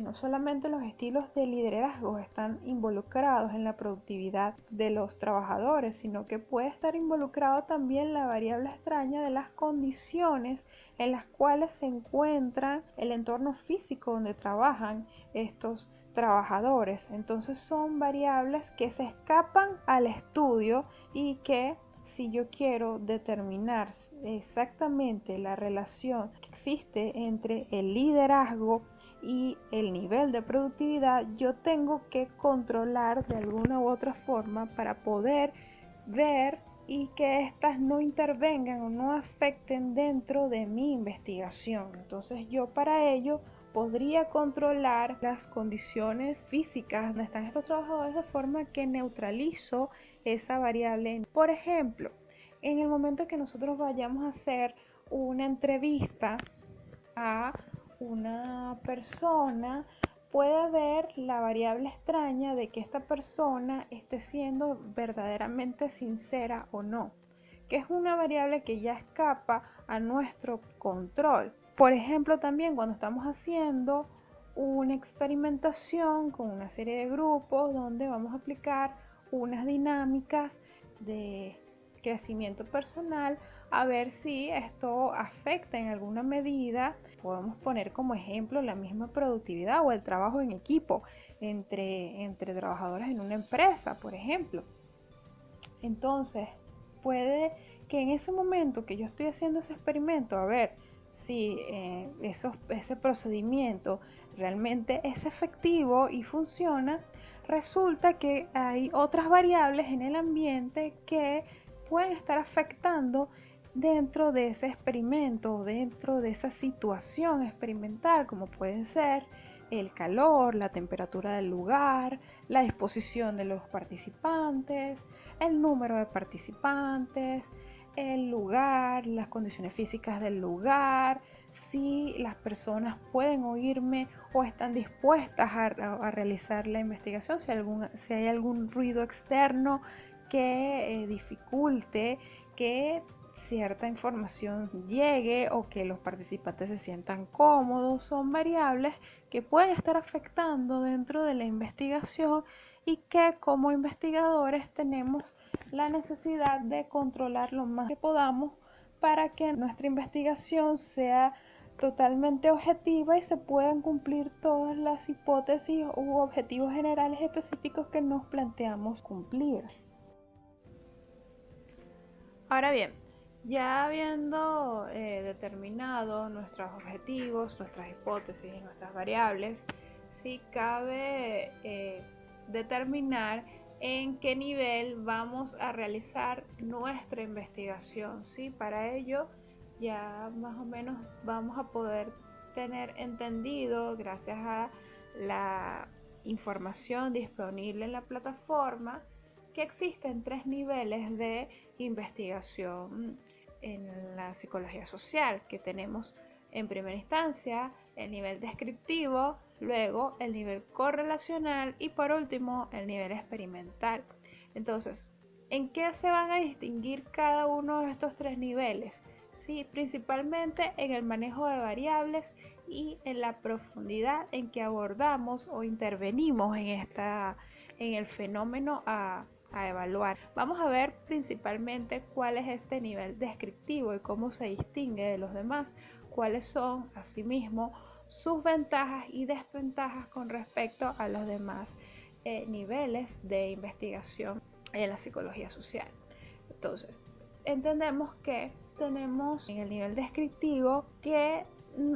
no solamente los estilos de liderazgo están involucrados en la productividad de los trabajadores, sino que puede estar involucrado también la variable extraña de las condiciones en las cuales se encuentra el entorno físico donde trabajan estos trabajadores. Entonces son variables que se escapan al estudio y que, si yo quiero determinar exactamente la relación que existe entre el liderazgo y el nivel de productividad, yo tengo que controlar de alguna u otra forma para poder ver y que éstas no intervengan o no afecten dentro de mi investigación. Entonces yo para ello podría controlar las condiciones físicas donde están estos trabajadores de forma que neutralizo esa variable. Por ejemplo, en el momento que nosotros vayamos a hacer una entrevista a una persona, puede haber la variable extraña de que esta persona esté siendo verdaderamente sincera o no, que es una variable que ya escapa a nuestro control. Por ejemplo, también cuando estamos haciendo una experimentación con una serie de grupos donde vamos a aplicar unas dinámicas de crecimiento personal, a ver si esto afecta en alguna medida. Podemos poner como ejemplo la misma productividad o el trabajo en equipo entre trabajadores en una empresa, por ejemplo. Entonces, puede que en ese momento que yo estoy haciendo ese experimento, a ver si ese procedimiento realmente es efectivo y funciona, resulta que hay otras variables en el ambiente que pueden estar afectando dentro de ese experimento, dentro de esa situación experimental, como pueden ser el calor, la temperatura del lugar, la disposición de los participantes, el número de participantes, el lugar, las condiciones físicas del lugar, si las personas pueden oírme o están dispuestas a realizar la investigación, si hay algún ruido externo que dificulte que cierta información llegue o que los participantes se sientan cómodos. Son variables que pueden estar afectando dentro de la investigación y que como investigadores tenemos la necesidad de controlar lo más que podamos para que nuestra investigación sea totalmente objetiva y se puedan cumplir todas las hipótesis u objetivos generales específicos que nos planteamos cumplir. Ahora bien, ya habiendo determinado nuestros objetivos, nuestras hipótesis y nuestras variables, sí cabe determinar en qué nivel vamos a realizar nuestra investigación, ¿sí? Para ello ya más o menos vamos a poder tener entendido, gracias a la información disponible en la plataforma, que existen 3 niveles de investigación en la psicología social, que tenemos en primera instancia el nivel descriptivo, luego el nivel correlacional y por último el nivel experimental. Entonces, ¿en qué se van a distinguir cada uno de estos 3 niveles? Sí, principalmente en el manejo de variables y en la profundidad en que abordamos o intervenimos en el fenómeno a evaluar. Vamos a ver principalmente cuál es este nivel descriptivo y cómo se distingue de los demás, cuáles son asimismo sus ventajas y desventajas con respecto a los demás niveles de investigación en la psicología social. Entonces, entendemos que tenemos en el nivel descriptivo que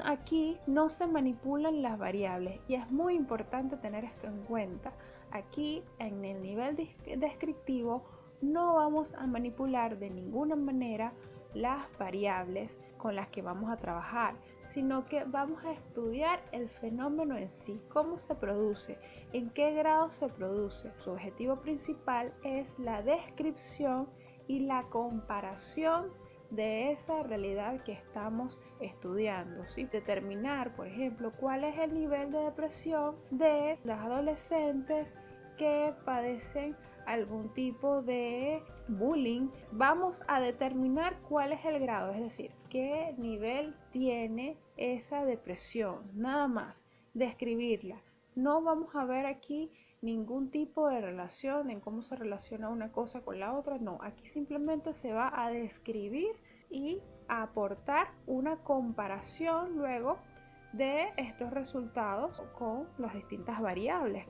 aquí no se manipulan las variables y es muy importante tener esto en cuenta. Aquí en el nivel descriptivo no vamos a manipular de ninguna manera las variables con las que vamos a trabajar, sino que vamos a estudiar el fenómeno en sí, cómo se produce, en qué grado se produce. Su objetivo principal es la descripción y la comparación de esa realidad que estamos estudiando, ¿sí? Determinar, por ejemplo, cuál es el nivel de depresión de los adolescentes que padecen algún tipo de bullying. Vamos a determinar cuál es el grado, es decir, qué nivel tiene esa depresión, nada más. describirla. No vamos a ver aquí ningún tipo de relación en cómo se relaciona una cosa con la otra, no, aquí simplemente se va a describir y a aportar una comparación luego de estos resultados con las distintas variables.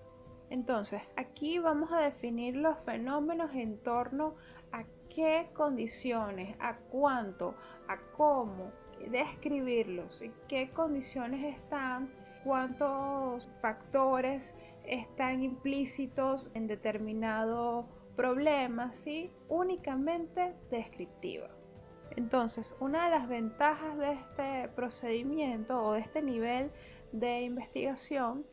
Entonces, aquí vamos a definir los fenómenos en torno a qué condiciones, a cuánto, a cómo describirlos, y qué condiciones están, cuántos factores están implícitos en determinado problema, ¿sí? Únicamente descriptiva. Entonces, una de las ventajas de este procedimiento o de este nivel de investigación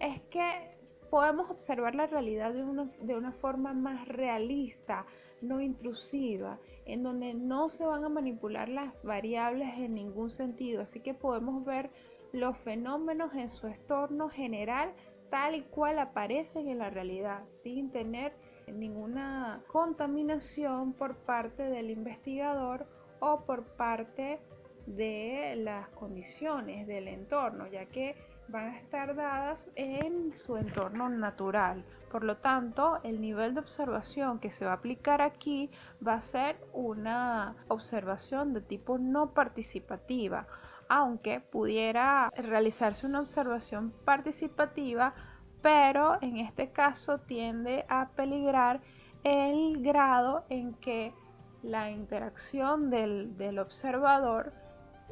es que podemos observar la realidad de una forma más realista, no intrusiva, en donde no se van a manipular las variables en ningún sentido, así que podemos ver los fenómenos en su entorno general tal y cual aparecen en la realidad, sin tener ninguna contaminación por parte del investigador o por parte de las condiciones del entorno, ya que van a estar dadas en su entorno natural. Por lo tanto, el nivel de observación que se va a aplicar aquí va a ser una observación de tipo no participativa, aunque pudiera realizarse una observación participativa, pero en este caso tiende a peligrar el grado en que la interacción del observador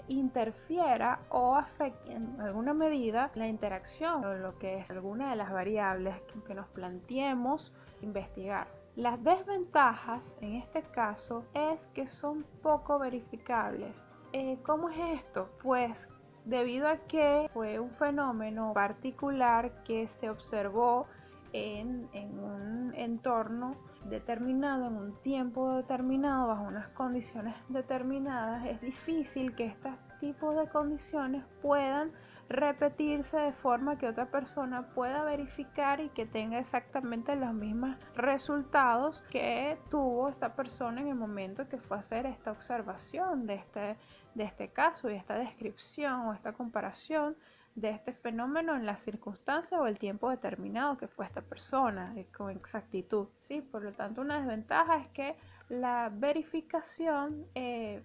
interfiera o afecte en alguna medida la interacción o lo que es alguna de las variables que nos planteemos investigar. Las desventajas en este caso es que son poco verificables. ¿Cómo es esto? Pues debido a que fue un fenómeno particular que se observó en un entorno determinado, en un tiempo determinado, bajo unas condiciones determinadas, es difícil que estos tipos de condiciones puedan repetirse de forma que otra persona pueda verificar y que tenga exactamente los mismos resultados que tuvo esta persona en el momento que fue a hacer esta observación de este caso y esta descripción o esta comparación de este fenómeno en la circunstancia o el tiempo determinado que fue esta persona con exactitud, ¿sí? Por lo tanto, una desventaja es que la verificación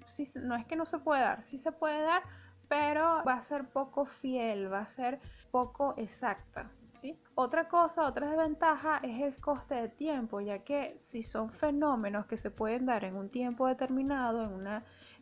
sí, no es que no se puede dar, sí se puede dar, pero va a ser poco fiel, va a ser poco exacta, ¿sí? Otra desventaja es el coste de tiempo, ya que si son fenómenos que se pueden dar en un tiempo determinado,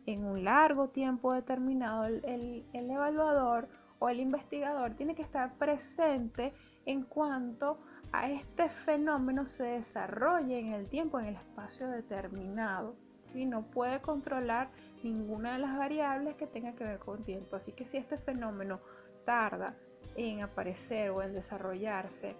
en un largo tiempo determinado, el evaluador o el investigador tiene que estar presente en cuanto a este fenómeno se desarrolle en el tiempo, en el espacio determinado. ¿Sí? No puede controlar ninguna de las variables que tenga que ver con tiempo. Así que si este fenómeno tarda en aparecer o en desarrollarse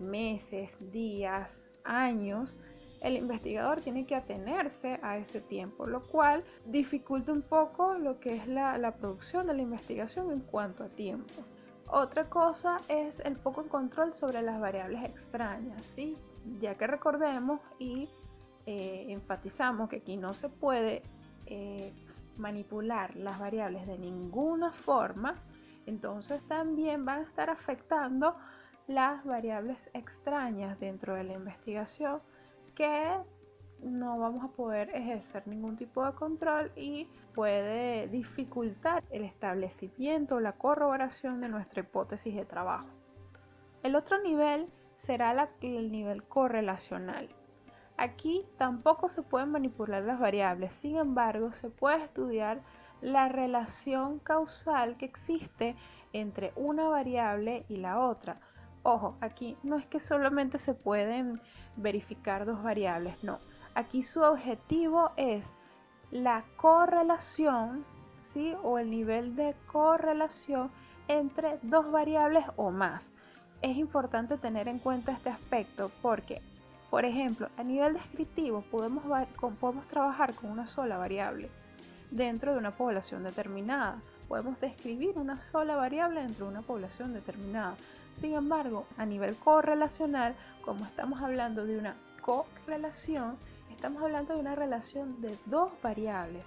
meses, días, años, el investigador tiene que atenerse a ese tiempo, lo cual dificulta un poco lo que es la producción de la investigación en cuanto a tiempo. Otra cosa es el poco control sobre las variables extrañas, ¿sí? Ya que recordemos y enfatizamos que aquí no se puede manipular las variables de ninguna forma, entonces también van a estar afectando las variables extrañas dentro de la investigación, que no vamos a poder ejercer ningún tipo de control y puede dificultar el establecimiento o la corroboración de nuestra hipótesis de trabajo. El otro nivel será el nivel correlacional. Aquí tampoco se pueden manipular las variables, sin embargo se puede estudiar la relación causal que existe entre una variable y la otra. Ojo, aquí no es que solamente se pueden verificar dos variables, no. Aquí su objetivo es la correlación, ¿sí? O el nivel de correlación entre dos variables o más. Es importante tener en cuenta este aspecto porque, por ejemplo, a nivel descriptivo podemos trabajar con una sola variable dentro de una población determinada. Podemos describir una sola variable dentro de una población determinada. Sin embargo, a nivel correlacional, como estamos hablando de una correlación, estamos hablando de una relación de dos variables,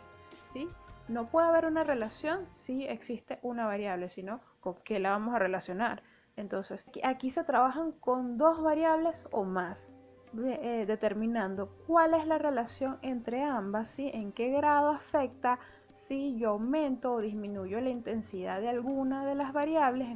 ¿sí? no puede haber una relación si existe una variable, sino con qué la vamos a relacionar. Entonces, aquí se trabajan con dos variables o más, determinando cuál es la relación entre ambas, ¿sí? En qué grado afecta si yo aumento o disminuyo la intensidad de alguna de las variables,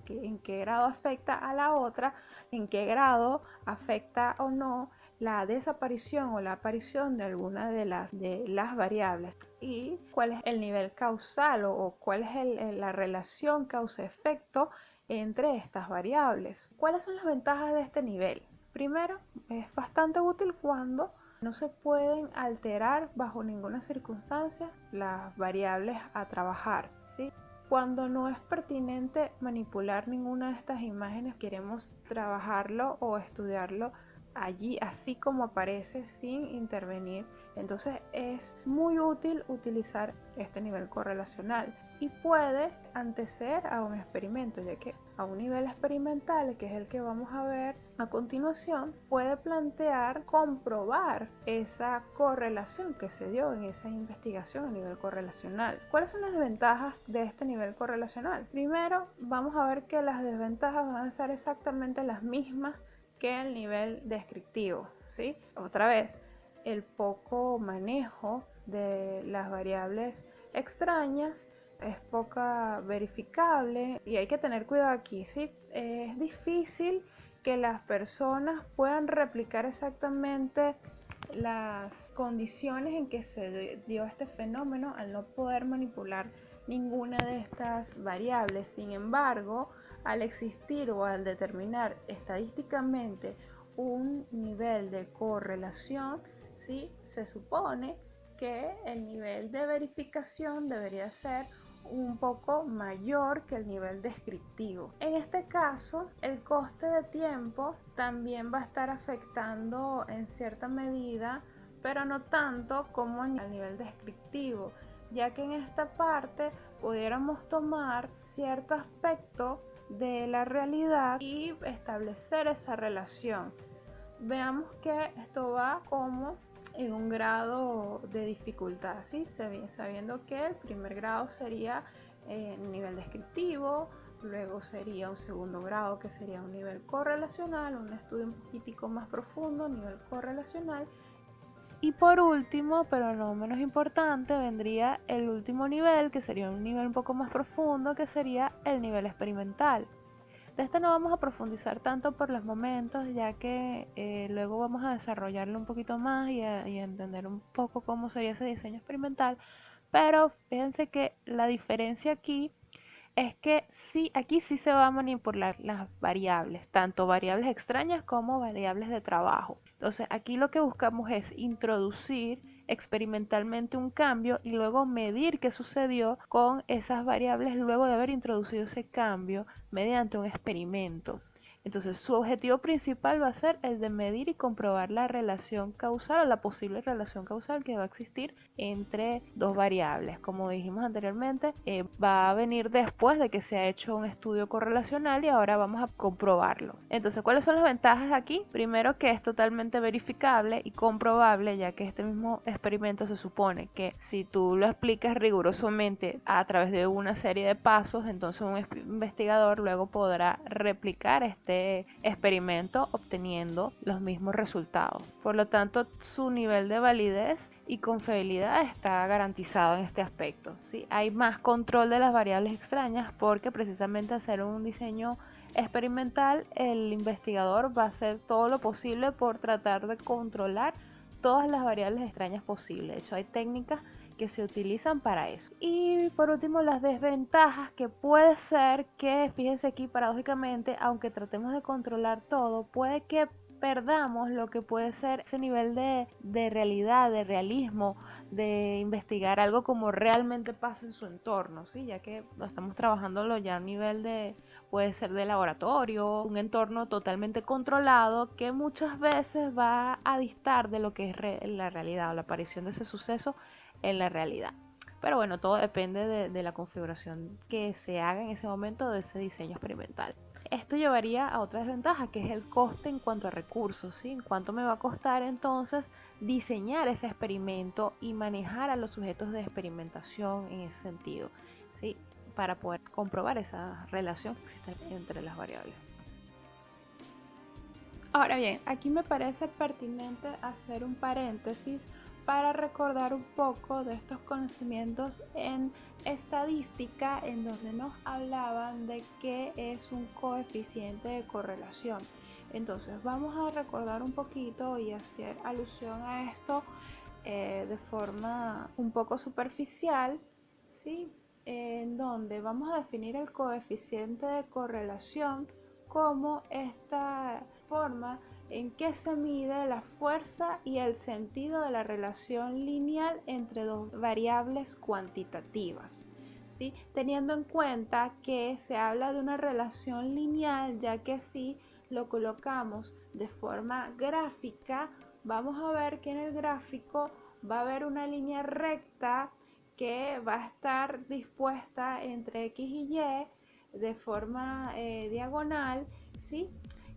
en qué grado afecta a la otra, en qué grado afecta o no la desaparición o la aparición de alguna de las variables, y cuál es el nivel causal o cuál es la relación causa-efecto entre estas variables. ¿Cuáles son las ventajas de este nivel? Primero, es bastante útil cuando no se pueden alterar bajo ninguna circunstancia las variables a trabajar, ¿sí? Cuando no es pertinente manipular ninguna de estas imágenes, queremos trabajarlo o estudiarlo allí así como aparece sin intervenir. Entonces es muy útil utilizar este nivel correlacional y puede anteceder a un experimento, ya que a un nivel experimental, que es el que vamos a ver a continuación, puede plantear comprobar esa correlación que se dio en esa investigación a nivel correlacional. ¿Cuáles son las desventajas de este nivel correlacional? Primero, vamos a ver que las desventajas van a ser exactamente las mismas que el nivel descriptivo, ¿sí? Otra vez, el poco manejo de las variables extrañas, es poca verificable y hay que tener cuidado aquí, ¿sí? Es difícil que las personas puedan replicar exactamente las condiciones en que se dio este fenómeno al no poder manipular ninguna de estas variables. Sin embargo, al existir o al determinar estadísticamente un nivel de correlación, ¿sí? Se supone que el nivel de verificación debería ser un poco mayor que el nivel descriptivo. En este caso, el coste de tiempo también va a estar afectando en cierta medida, pero no tanto como a nivel descriptivo, ya que en esta parte pudiéramos tomar cierto aspecto de la realidad y establecer esa relación. Veamos que esto va como en un grado de dificultad, ¿sí? Sabiendo que el primer grado sería nivel descriptivo, luego sería un segundo grado que sería un nivel correlacional, un estudio un poquitico más profundo, nivel correlacional. Y por último, pero no menos importante, vendría el último nivel, que sería un nivel un poco más profundo, que sería el nivel experimental. De este no vamos a profundizar tanto por los momentos, ya que luego vamos a desarrollarlo un poquito más y a entender un poco cómo sería ese diseño experimental. Pero fíjense que la diferencia aquí es que sí, aquí sí se va a manipular las variables, tanto variables extrañas como variables de trabajo. Entonces aquí lo que buscamos es introducir experimentalmente un cambio y luego medir qué sucedió con esas variables luego de haber introducido ese cambio mediante un experimento. Entonces su objetivo principal va a ser el de medir y comprobar la relación causal o la posible relación causal que va a existir entre dos variables. Como dijimos anteriormente, va a venir después de que se ha hecho un estudio correlacional y ahora vamos a comprobarlo. Entonces, ¿cuáles son las ventajas aquí? Primero, que es totalmente verificable y comprobable, ya que este mismo experimento se supone que si tú lo explicas rigurosamente a través de una serie de pasos, entonces un investigador luego podrá replicar este experimento obteniendo los mismos resultados. Por lo tanto, su nivel de validez y confiabilidad está garantizado en este aspecto, ¿sí? Hay más control de las variables extrañas porque precisamente hacer un diseño experimental, el investigador va a hacer todo lo posible por tratar de controlar todas las variables extrañas posibles. De hecho, hay técnicas que se utilizan para eso. Y por último, las desventajas, que puede ser que, fíjense aquí paradójicamente, aunque tratemos de controlar todo, puede que perdamos lo que puede ser ese nivel de realidad, de realismo, de investigar algo como realmente pasa en su entorno, ¿sí? Ya que estamos trabajándolo ya a un nivel de, puede ser de laboratorio, un entorno totalmente controlado que muchas veces va a distar de lo que es la realidad o la aparición de ese suceso en la realidad. Pero bueno, todo depende de la configuración que se haga en ese momento de ese diseño experimental. Esto llevaría a otra desventaja, que es el coste en cuanto a recursos, ¿sí? ¿Cuánto me va a costar entonces diseñar ese experimento y manejar a los sujetos de experimentación en ese sentido, ¿sí? Para poder comprobar esa relación que existe entre las variables. Ahora bien, aquí me parece pertinente hacer un paréntesis para recordar un poco de estos conocimientos en estadística, en donde nos hablaban de qué es un coeficiente de correlación. Entonces vamos a recordar un poquito y hacer alusión a esto de forma un poco superficial, ¿sí? En donde vamos a definir el coeficiente de correlación como esta forma en que se mide la fuerza y el sentido de la relación lineal entre dos variables cuantitativas, ¿sí? Teniendo en cuenta que se habla de una relación lineal, ya que si lo colocamos de forma gráfica, vamos a ver que en el gráfico va a haber una línea recta que va a estar dispuesta entre X y Y de forma diagonal, ¿sí?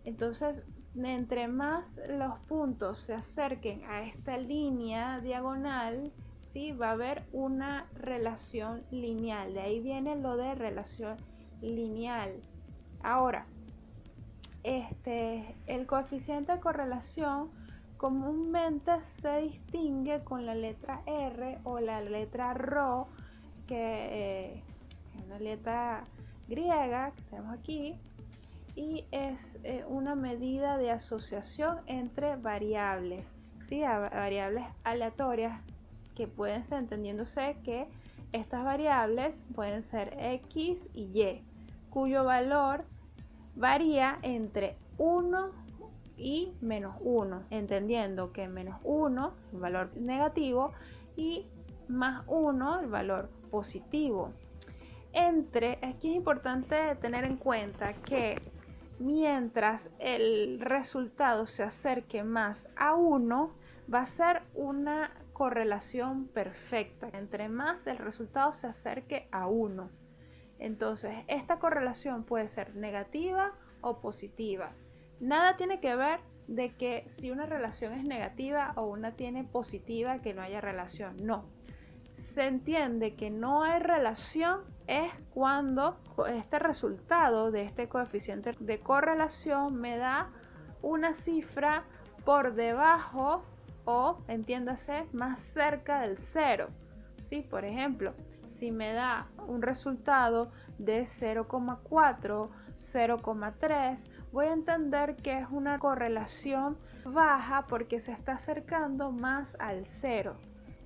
Entonces, entre más los puntos se acerquen a esta línea diagonal, ¿sí? Va a haber una relación lineal. De ahí viene lo de relación lineal. Ahora, el coeficiente de correlación comúnmente se distingue con la letra R o la letra ρ, que es una letra griega que tenemos aquí, y es una medida de asociación entre variables, ¿sí? Variables aleatorias que pueden ser, entendiéndose que estas variables pueden ser X y Y, cuyo valor varía entre 1 y menos 1, entendiendo que menos 1 el valor negativo y más 1 el valor positivo. Aquí es importante tener en cuenta que mientras el resultado se acerque más a 1, va a ser una correlación perfecta. Entre más el resultado se acerque a 1. Entonces, esta correlación puede ser negativa o positiva. Nada tiene que ver de que si una relación es negativa o una tiene positiva, que no haya relación. No. Se entiende que no hay relación es cuando este resultado de este coeficiente de correlación me da una cifra por debajo o, entiéndase, más cerca del cero. ¿Sí? Por ejemplo, si me da un resultado de 0,4, 0,3, voy a entender que es una correlación baja porque se está acercando más al cero.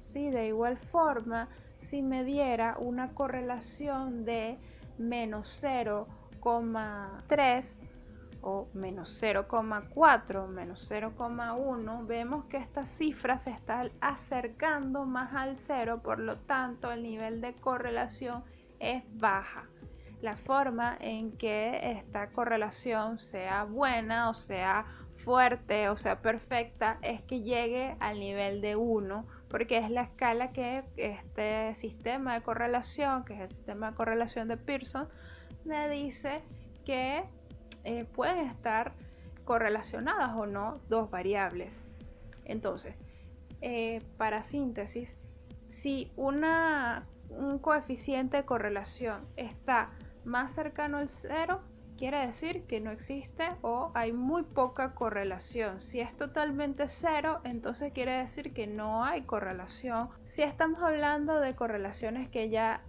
¿Sí? De igual forma, si me diera una correlación de menos 0,3 o menos 0,4, menos 0,1, vemos que esta cifra se está acercando más al cero, por lo tanto el nivel de correlación es baja. La forma en que esta correlación sea buena o sea fuerte o sea perfecta es que llegue al nivel de 1, porque es la escala que este sistema de correlación, que es el sistema de correlación de Pearson, me dice que pueden estar correlacionadas o no dos variables. Entonces, para síntesis, si un coeficiente de correlación está más cercano al cero, quiere decir que no existe o hay muy poca correlación. Si es totalmente cero, entonces quiere decir que no hay correlación. Si estamos hablando de correlaciones que ya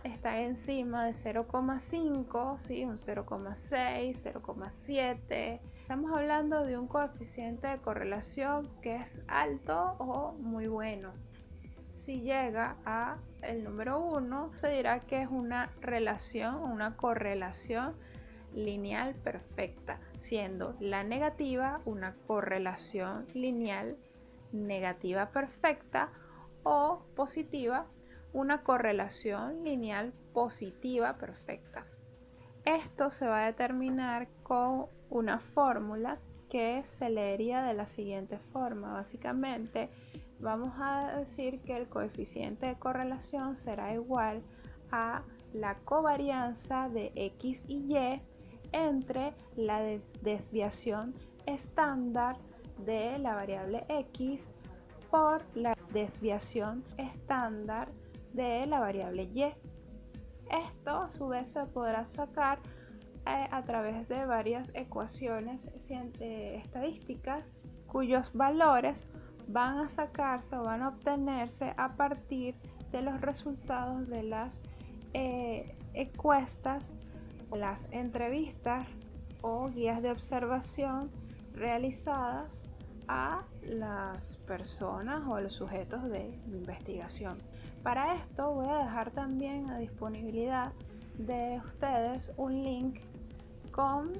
están encima de 0,5, ¿sí? Un 0,6, 0,7, estamos hablando de un coeficiente de correlación que es alto o muy bueno. Si llega a el número 1, se dirá que es una correlación lineal perfecta, siendo la negativa una correlación lineal negativa perfecta o positiva una correlación lineal positiva perfecta. Esto se va a determinar con una fórmula que se leería de la siguiente forma. Básicamente vamos a decir que el coeficiente de correlación será igual a la covarianza de X y Y entre la desviación estándar de la variable X por la desviación estándar de la variable Y. Esto a su vez se podrá sacar a través de varias ecuaciones estadísticas cuyos valores van a sacarse o van a obtenerse a partir de los resultados de las encuestas, las entrevistas o guías de observación realizadas a las personas o a los sujetos de investigación. Para esto voy a dejar también a disponibilidad de ustedes un link con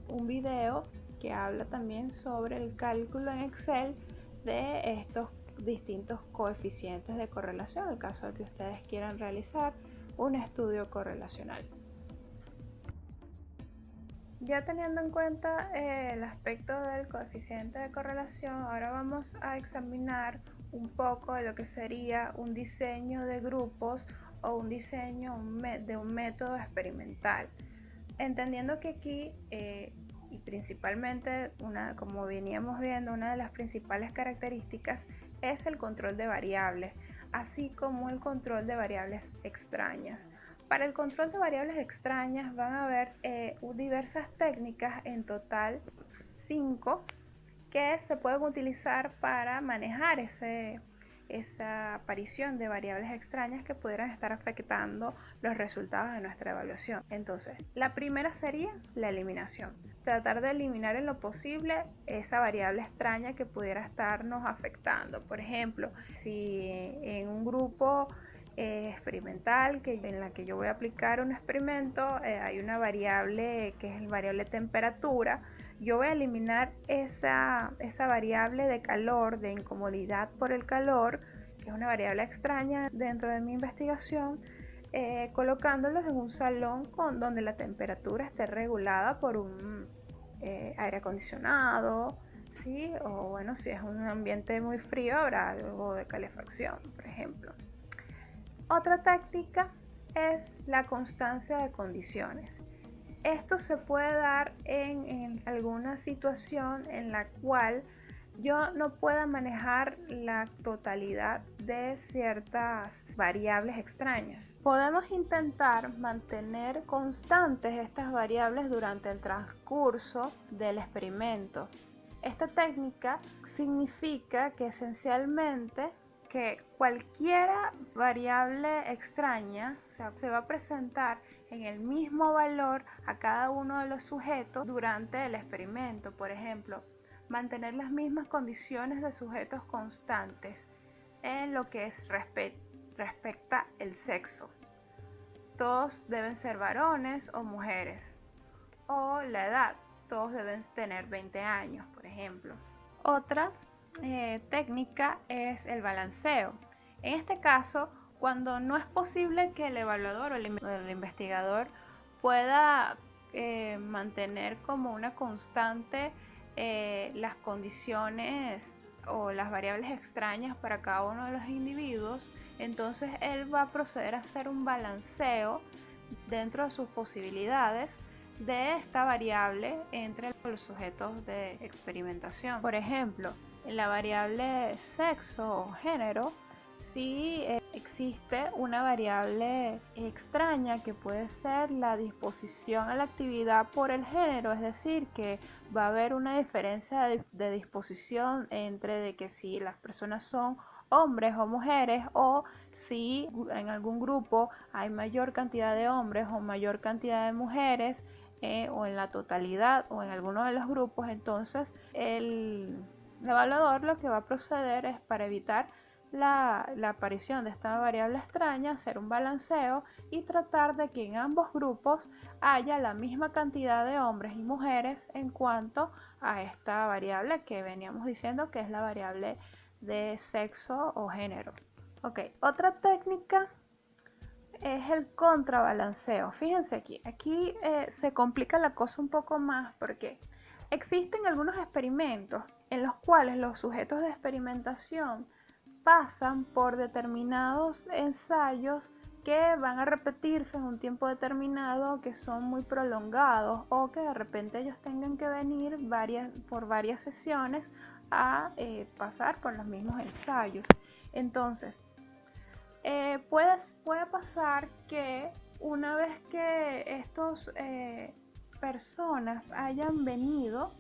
un video que habla también sobre el cálculo en Excel de estos distintos coeficientes de correlación en el caso de que ustedes quieran realizar un estudio correlacional. Ya teniendo en cuenta el aspecto del coeficiente de correlación, ahora vamos a examinar un poco de lo que sería un diseño de grupos o un diseño de un método experimental. Entendiendo que aquí, y principalmente, como veníamos viendo, una de las principales características es el control de variables, así como el control de variables extrañas. Para el control de variables extrañas van a haber diversas técnicas, en total 5, que se pueden utilizar para manejar esa aparición de variables extrañas que pudieran estar afectando los resultados de nuestra evaluación. Entonces, la primera sería la eliminación. Tratar de eliminar en lo posible esa variable extraña que pudiera estarnos afectando. Por ejemplo, si en un grupo experimental en la que yo voy a aplicar un experimento hay una variable que es la variable temperatura, yo voy a eliminar esa variable de calor, de incomodidad por el calor, que es una variable extraña dentro de mi investigación, colocándolos en un salón donde la temperatura esté regulada por un aire acondicionado, ¿sí? O bueno, si es un ambiente muy frío habrá algo de calefacción, por ejemplo. Otra táctica es la constancia de condiciones. Esto se puede dar en alguna situación en la cual yo no pueda manejar la totalidad de ciertas variables extrañas. Podemos intentar mantener constantes estas variables durante el transcurso del experimento. Esta técnica significa que esencialmente que cualquier variable extraña, o sea, se va a presentar en el mismo valor a cada uno de los sujetos durante el experimento. Por ejemplo, mantener las mismas condiciones de sujetos constantes en lo que respecta el sexo. Todos deben ser varones o mujeres. O la edad, todos deben tener 20 años, por ejemplo. Otra técnica es el balanceo. En este caso, cuando no es posible que el evaluador o el investigador pueda mantener como una constante las condiciones o las variables extrañas para cada uno de los individuos, entonces él va a proceder a hacer un balanceo dentro de sus posibilidades de esta variable entre los sujetos de experimentación. Por ejemplo, en la variable sexo o género, si existe una variable extraña que puede ser la disposición a la actividad por el género, es decir, que va a haber una diferencia de disposición entre de que si las personas son hombres o mujeres, o si en algún grupo hay mayor cantidad de hombres o mayor cantidad de mujeres, o en la totalidad o en alguno de los grupos, entonces el evaluador lo que va a proceder es, para evitar la aparición de esta variable extraña, hacer un balanceo y tratar de que en ambos grupos haya la misma cantidad de hombres y mujeres en cuanto a esta variable que veníamos diciendo que es la variable de sexo o género. Ok, otra técnica es el contrabalanceo. Fíjense aquí se complica la cosa un poco más porque existen algunos experimentos en los cuales los sujetos de experimentación pasan por determinados ensayos que van a repetirse en un tiempo determinado, que son muy prolongados, o que de repente ellos tengan que venir por varias sesiones a pasar por los mismos ensayos. Entonces, puede pasar que una vez que estos personas hayan venido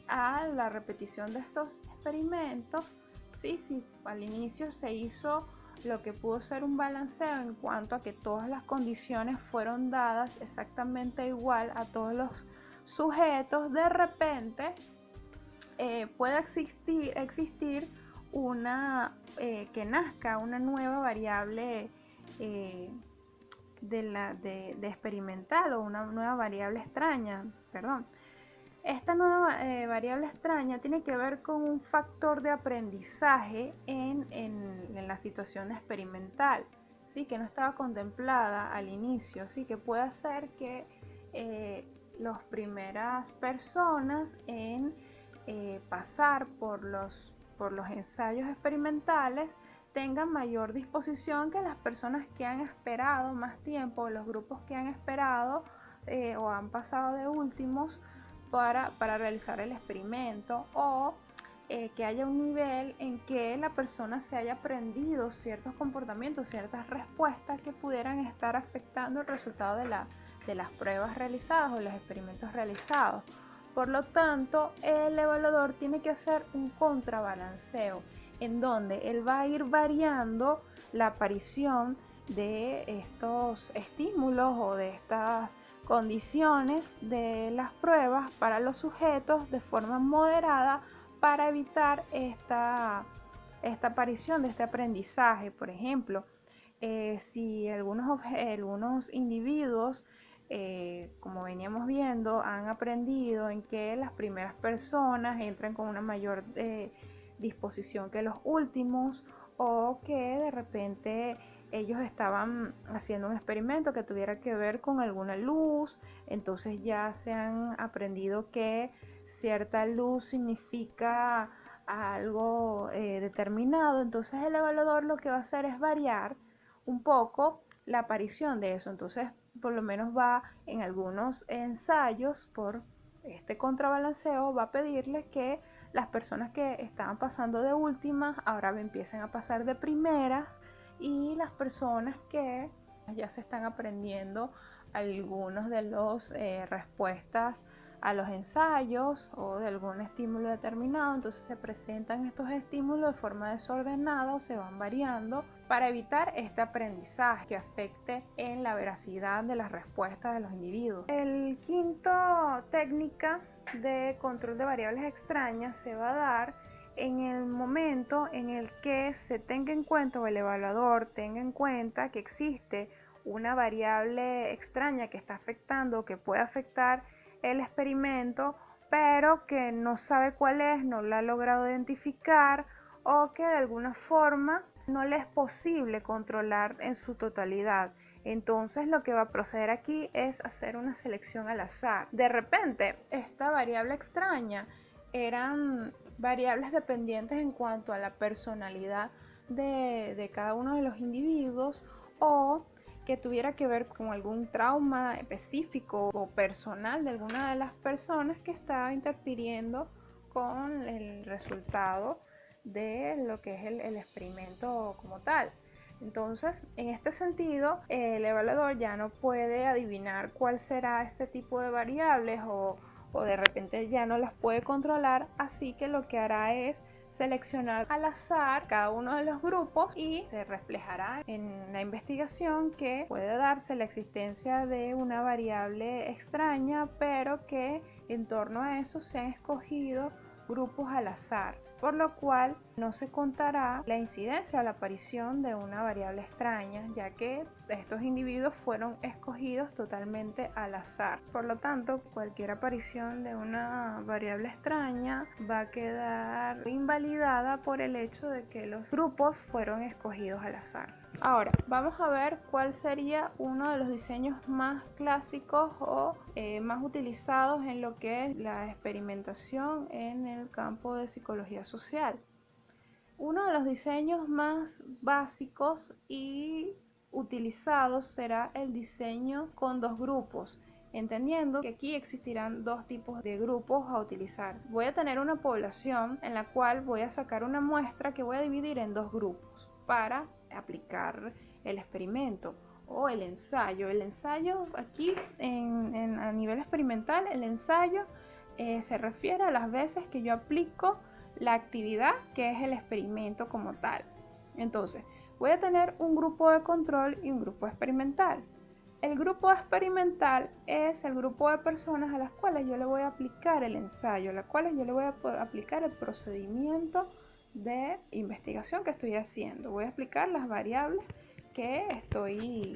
a la repetición de estos experimentos, sí, al inicio se hizo lo que pudo ser un balanceo en cuanto a que todas las condiciones fueron dadas exactamente igual a todos los sujetos. De repente puede existir una que nazca una nueva variable de experimental, o una nueva variable extraña, perdón. Esta nueva variable extraña tiene que ver con un factor de aprendizaje en la situación experimental, ¿sí? Que no estaba contemplada al inicio, ¿sí? Que puede hacer que las primeras personas en pasar por los ensayos experimentales tengan mayor disposición que las personas que han esperado más tiempo, los grupos que han esperado o han pasado de últimos para realizar el experimento, o que haya un nivel en que la persona se haya aprendido ciertos comportamientos, ciertas respuestas que pudieran estar afectando el resultado de las pruebas realizadas o los experimentos realizados. Por lo tanto, el evaluador tiene que hacer un contrabalanceo en donde él va a ir variando la aparición de estos estímulos o de estas condiciones de las pruebas para los sujetos de forma moderada, para evitar esta aparición de este aprendizaje. Por ejemplo, si algunos individuos, como veníamos viendo, han aprendido en que las primeras personas entran con una mayor disposición que los últimos, o que de repente ellos estaban haciendo un experimento que tuviera que ver con alguna luz, entonces ya se han aprendido que cierta luz significa algo determinado. Entonces el evaluador lo que va a hacer es variar un poco la aparición de eso. Entonces, por lo menos va en algunos ensayos, por este contrabalanceo, va a pedirle que las personas que estaban pasando de últimas ahora empiecen a pasar de primeras, y las personas que ya se están aprendiendo algunos de los respuestas a los ensayos o de algún estímulo determinado, entonces se presentan estos estímulos de forma desordenada o se van variando para evitar este aprendizaje que afecte en la veracidad de las respuestas de los individuos. El quinto técnica de control de variables extrañas se va a dar en el momento en el que se tenga en cuenta, o el evaluador tenga en cuenta, que existe una variable extraña que está afectando o que puede afectar el experimento, pero que no sabe cuál es, no la ha logrado identificar, o que de alguna forma no le es posible controlar en su totalidad. Entonces lo que va a proceder aquí es hacer una selección al azar. De repente, esta variable extraña eran variables dependientes en cuanto a la personalidad de cada uno de los individuos, o que tuviera que ver con algún trauma específico o personal de alguna de las personas que estaba interfiriendo con el resultado de lo que es el experimento como tal. Entonces, en este sentido, el evaluador ya no puede adivinar cuál será este tipo de variables, o de repente ya no las puede controlar, así que lo que hará es seleccionar al azar cada uno de los grupos, y se reflejará en la investigación que puede darse la existencia de una variable extraña, pero que en torno a eso se han escogido grupos al azar, por lo cual no se contará la incidencia o la aparición de una variable extraña, ya que estos individuos fueron escogidos totalmente al azar. Por lo tanto, cualquier aparición de una variable extraña va a quedar invalidada por el hecho de que los grupos fueron escogidos al azar. Ahora, vamos a ver cuál sería uno de los diseños más clásicos o más utilizados en lo que es la experimentación en el campo de psicología social. Uno de los diseños más básicos y utilizado será el diseño con dos grupos, entendiendo que aquí existirán dos tipos de grupos a utilizar. Voy a tener una población en la cual voy a sacar una muestra que voy a dividir en dos grupos para aplicar el experimento o el ensayo. El ensayo aquí a nivel experimental, el ensayo se refiere a las veces que yo aplico la actividad que es el experimento como tal. Entonces, voy a tener un grupo de control y un grupo experimental. El grupo experimental es el grupo de personas a las cuales yo le voy a aplicar el ensayo, a las cuales yo le voy a aplicar el procedimiento de investigación que estoy haciendo. Voy a explicar las variables que estoy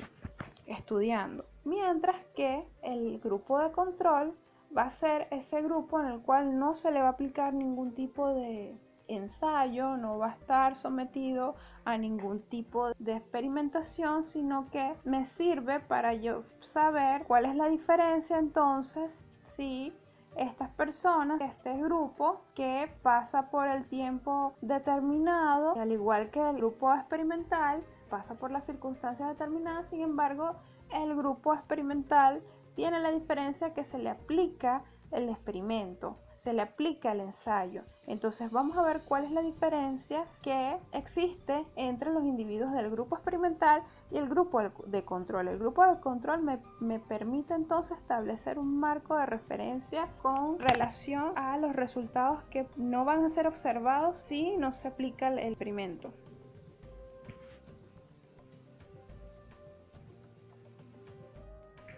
estudiando. Mientras que el grupo de control va a ser ese grupo en el cual no se le va a aplicar ningún tipo de ensayo, no va a estar sometido a ningún tipo de experimentación, sino que me sirve para yo saber cuál es la diferencia entonces si estas personas, este grupo que pasa por el tiempo determinado, al igual que el grupo experimental, pasa por las circunstancias determinadas. Sin embargo, el grupo experimental tiene la diferencia que se le aplica el experimento, se le aplica el ensayo. Entonces vamos a ver cuál es la diferencia que existe entre los individuos del grupo experimental y el grupo de control. El grupo de control me permite entonces establecer un marco de referencia con relación a los resultados que no van a ser observados si no se aplica el experimento.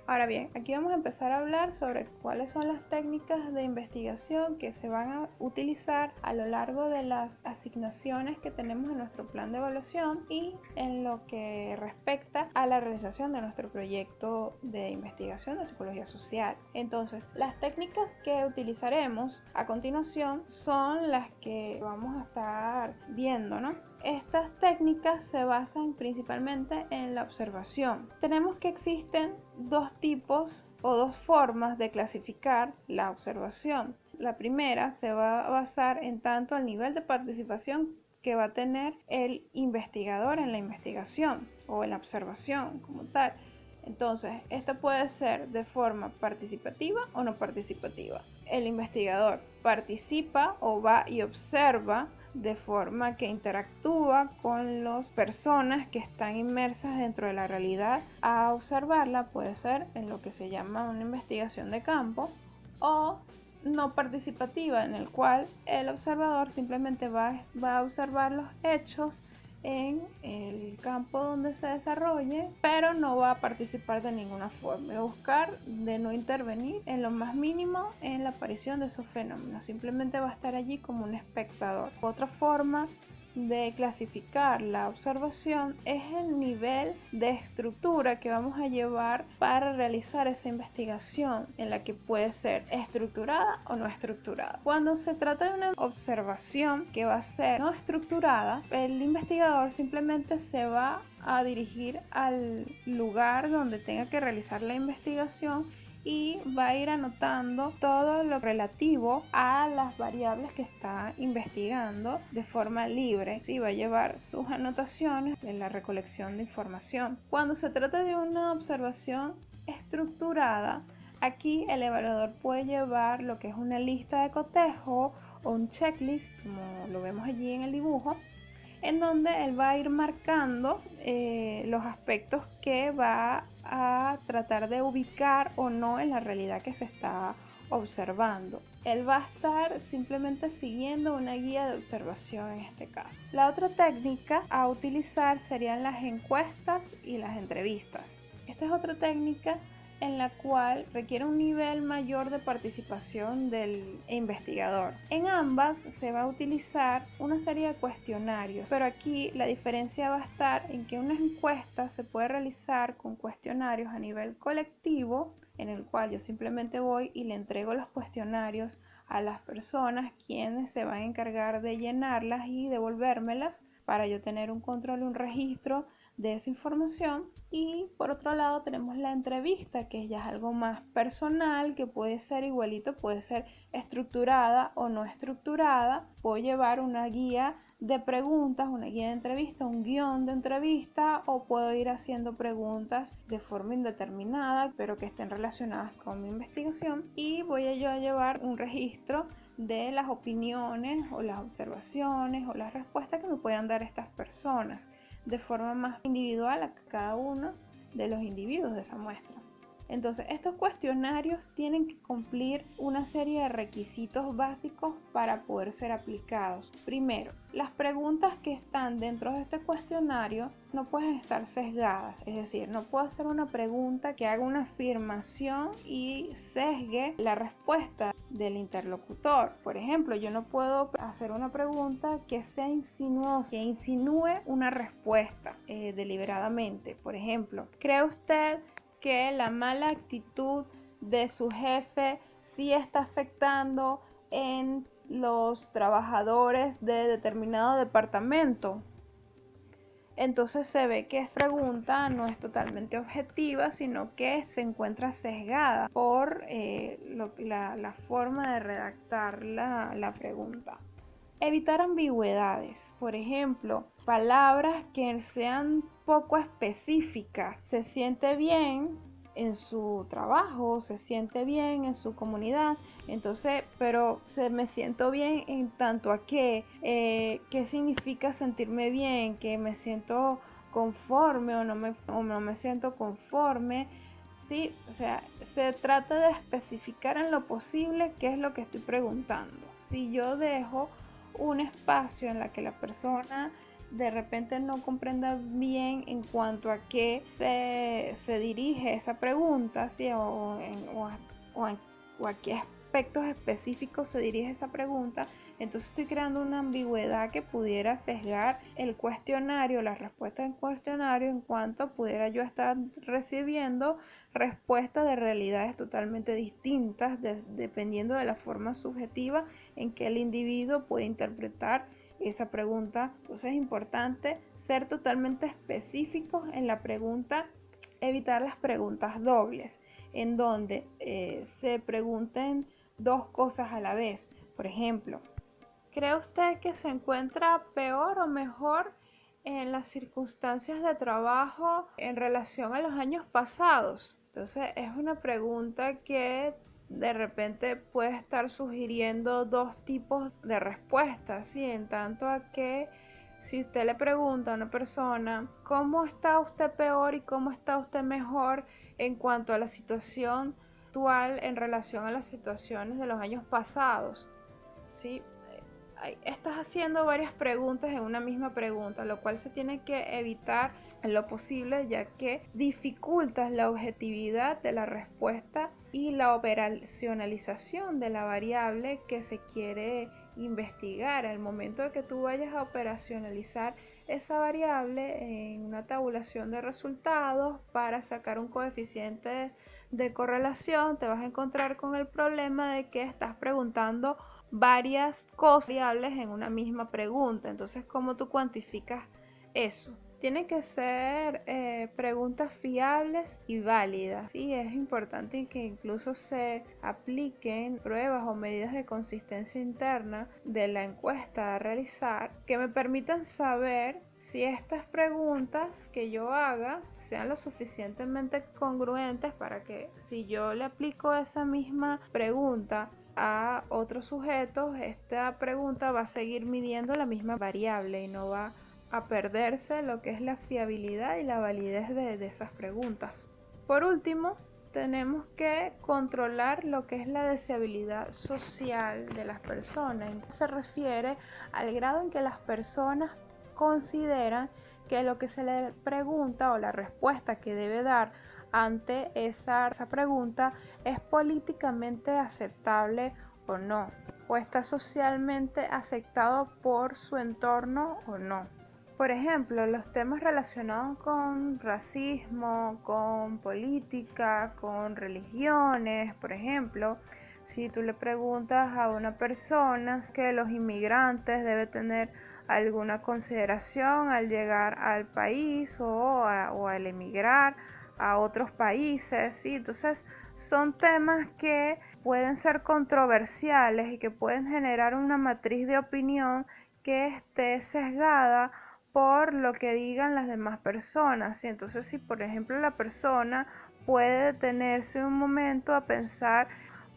Ahora bien, aquí vamos a empezar a hablar sobre cuáles son las técnicas de investigación que se van a utilizar a lo largo de las asignaciones que tenemos en nuestro plan de evaluación y en lo que respecta a la realización de nuestro proyecto de investigación de psicología social. Entonces, las técnicas que utilizaremos a continuación son las que vamos a estar viendo, ¿no? Estas técnicas se basan principalmente en la observación. Tenemos que existen dos tipos o dos formas de clasificar la observación. La primera se va a basar en tanto al nivel de participación que va a tener el investigador en la investigación o en la observación como tal. Entonces, esto puede ser de forma participativa o no participativa. El investigador participa o va y observa de forma que interactúa con las personas que están inmersas dentro de la realidad a observarla. Puede ser en lo que se llama una investigación de campo, o no participativa, en el cual el observador simplemente va a observar los hechos en el campo donde se desarrolle, pero no va a participar de ninguna forma, va a buscar de no intervenir en lo más mínimo en la aparición de esos fenómenos, simplemente va a estar allí como un espectador. Otra forma de clasificar la observación es el nivel de estructura que vamos a llevar para realizar esa investigación, en la que puede ser estructurada o no estructurada. Cuando se trata de una observación que va a ser no estructurada, el investigador simplemente se va a dirigir al lugar donde tenga que realizar la investigación y va a ir anotando todo lo relativo a las variables que está investigando de forma libre. Sí, va a llevar sus anotaciones en la recolección de información. Cuando se trata de una observación estructurada, aquí el evaluador puede llevar lo que es una lista de cotejo o un checklist, como lo vemos allí en el dibujo, en donde él va a ir marcando los aspectos que va a tratar de ubicar o no en la realidad que se está observando. Él va a estar simplemente siguiendo una guía de observación en este caso. La otra técnica a utilizar serían las encuestas y las entrevistas. Esta es otra técnica en la cual requiere un nivel mayor de participación del investigador. En ambas se va a utilizar una serie de cuestionarios, pero aquí la diferencia va a estar en que una encuesta se puede realizar con cuestionarios a nivel colectivo, en el cual yo simplemente voy y le entrego los cuestionarios a las personas quienes se van a encargar de llenarlas y devolvérmelas para yo tener un control y un registro de esa información. Y por otro lado tenemos la entrevista, que ya es algo más personal, que puede ser igualito, puede ser estructurada o no estructurada. Puedo llevar una guía de preguntas, una guía de entrevista, un guión de entrevista, o puedo ir haciendo preguntas de forma indeterminada, pero que estén relacionadas con mi investigación, y voy a yo a llevar un registro de las opiniones o las observaciones o las respuestas que me puedan dar estas personas de forma más individual a cada uno de los individuos de esa muestra. Entonces, estos cuestionarios tienen que cumplir una serie de requisitos básicos para poder ser aplicados. Primero, las preguntas que están dentro de este cuestionario no pueden estar sesgadas, es decir, no puedo hacer una pregunta que haga una afirmación y sesgue la respuesta del interlocutor. Por ejemplo, yo no puedo hacer una pregunta que sea insinuosa, que insinúe una respuesta deliberadamente. Por ejemplo, ¿cree usted que la mala actitud de su jefe sí está afectando en los trabajadores de determinado departamento? Entonces se ve que esta pregunta no es totalmente objetiva, sino que se encuentra sesgada por la forma de redactar la pregunta. Evitar ambigüedades, por ejemplo, palabras que sean poco específicas. Se siente bien en su trabajo, se siente bien en su comunidad, entonces, pero me siento bien en tanto a qué significa sentirme bien, que me siento conforme o no me siento conforme. Sí, o sea, se trata de especificar en lo posible qué es lo que estoy preguntando. Si yo dejo un espacio en la que la persona de repente no comprenda bien en cuanto a qué se dirige esa pregunta, ¿sí? o a qué aspectos específicos se dirige esa pregunta, entonces estoy creando una ambigüedad que pudiera sesgar el cuestionario, la respuesta del cuestionario, en cuanto pudiera yo estar recibiendo respuestas de realidades totalmente distintas dependiendo de la forma subjetiva en que el individuo puede interpretar esa pregunta. Entonces es importante ser totalmente específicos en la pregunta, evitar las preguntas dobles, en donde se pregunten dos cosas a la vez. Por ejemplo, ¿cree usted que se encuentra peor o mejor en las circunstancias de trabajo en relación a los años pasados? Entonces es una pregunta que de repente puede estar sugiriendo dos tipos de respuestas, ¿sí? En tanto a que si usted le pregunta a una persona cómo está usted peor y cómo está usted mejor en cuanto a la situación actual en relación a las situaciones de los años pasados, ¿sí? Estás haciendo varias preguntas en una misma pregunta, lo cual se tiene que evitar en lo posible, ya que dificultas la objetividad de la respuesta y la operacionalización de la variable que se quiere investigar. Al momento de que tú vayas a operacionalizar esa variable en una tabulación de resultados para sacar un coeficiente de correlación, te vas a encontrar con el problema de que estás preguntando varias cosas variables en una misma pregunta. Entonces, ¿cómo tú cuantificas eso? Tienen que ser preguntas fiables y válidas. Sí, es importante que incluso se apliquen pruebas o medidas de consistencia interna de la encuesta a realizar que me permitan saber si estas preguntas que yo haga sean lo suficientemente congruentes para que si yo le aplico esa misma pregunta a otros sujetos, esta pregunta va a seguir midiendo la misma variable y no va a perderse lo que es la fiabilidad y la validez de esas preguntas. Por último, tenemos que controlar lo que es la deseabilidad social de las personas. Se refiere al grado en que las personas consideran que lo que se le pregunta o la respuesta que debe dar ante esa pregunta es políticamente aceptable o no, o está socialmente aceptado por su entorno o no. Por ejemplo, los temas relacionados con racismo, con política, con religiones, por ejemplo, si tú le preguntas a una persona que los inmigrantes deben tener alguna consideración al llegar al país o al emigrar a otros países, ¿sí? Entonces son temas que pueden ser controversiales y que pueden generar una matriz de opinión que esté sesgada por lo que digan las demás personas. Y entonces, si por ejemplo la persona puede detenerse un momento a pensar,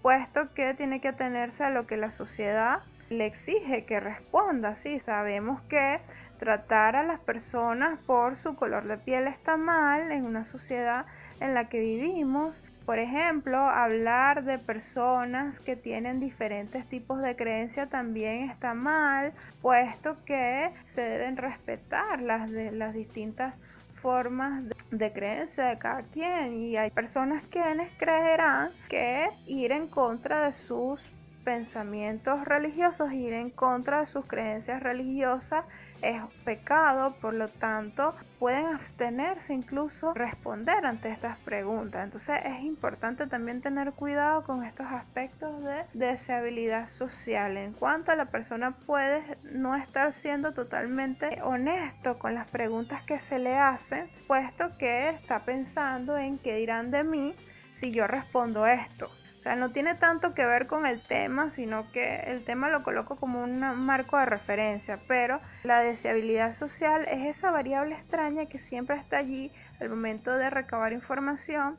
puesto que tiene que atenerse a lo que la sociedad le exige que responda. Sí, sabemos que tratar a las personas por su color de piel está mal en una sociedad en la que vivimos. Por ejemplo, hablar de personas que tienen diferentes tipos de creencia también está mal, puesto que se deben respetar las distintas formas de creencia de cada quien, y hay personas quienes creerán que ir en contra de sus pensamientos religiosos, ir en contra de sus creencias religiosas es pecado, por lo tanto pueden abstenerse, incluso responder ante estas preguntas. Entonces es importante también tener cuidado con estos aspectos de deseabilidad social, en cuanto a la persona puede no estar siendo totalmente honesto con las preguntas que se le hacen, puesto que está pensando en qué dirán de mí si yo respondo esto. O sea, no tiene tanto que ver con el tema, sino que el tema lo coloco como un marco de referencia, pero la deseabilidad social es esa variable extraña que siempre está allí al momento de recabar información.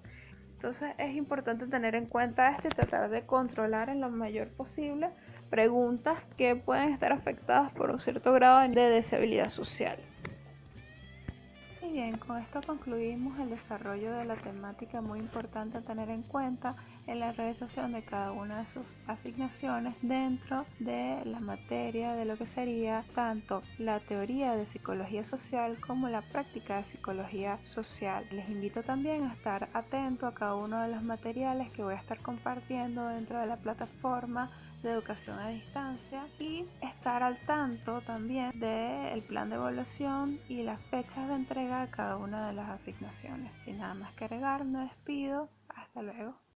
Entonces es importante tener en cuenta esto y tratar de controlar en lo mayor posible preguntas que pueden estar afectadas por un cierto grado de deseabilidad social. Y bien, con esto concluimos el desarrollo de la temática muy importante a tener en cuenta en la realización de cada una de sus asignaciones dentro de la materia de lo que sería tanto la teoría de psicología social como la práctica de psicología social. Les invito también a estar atento a cada uno de los materiales que voy a estar compartiendo dentro de la plataforma de educación a distancia, y estar al tanto también del plan de evaluación y las fechas de entrega de cada una de las asignaciones. Sin nada más que agregar, me despido. Hasta luego.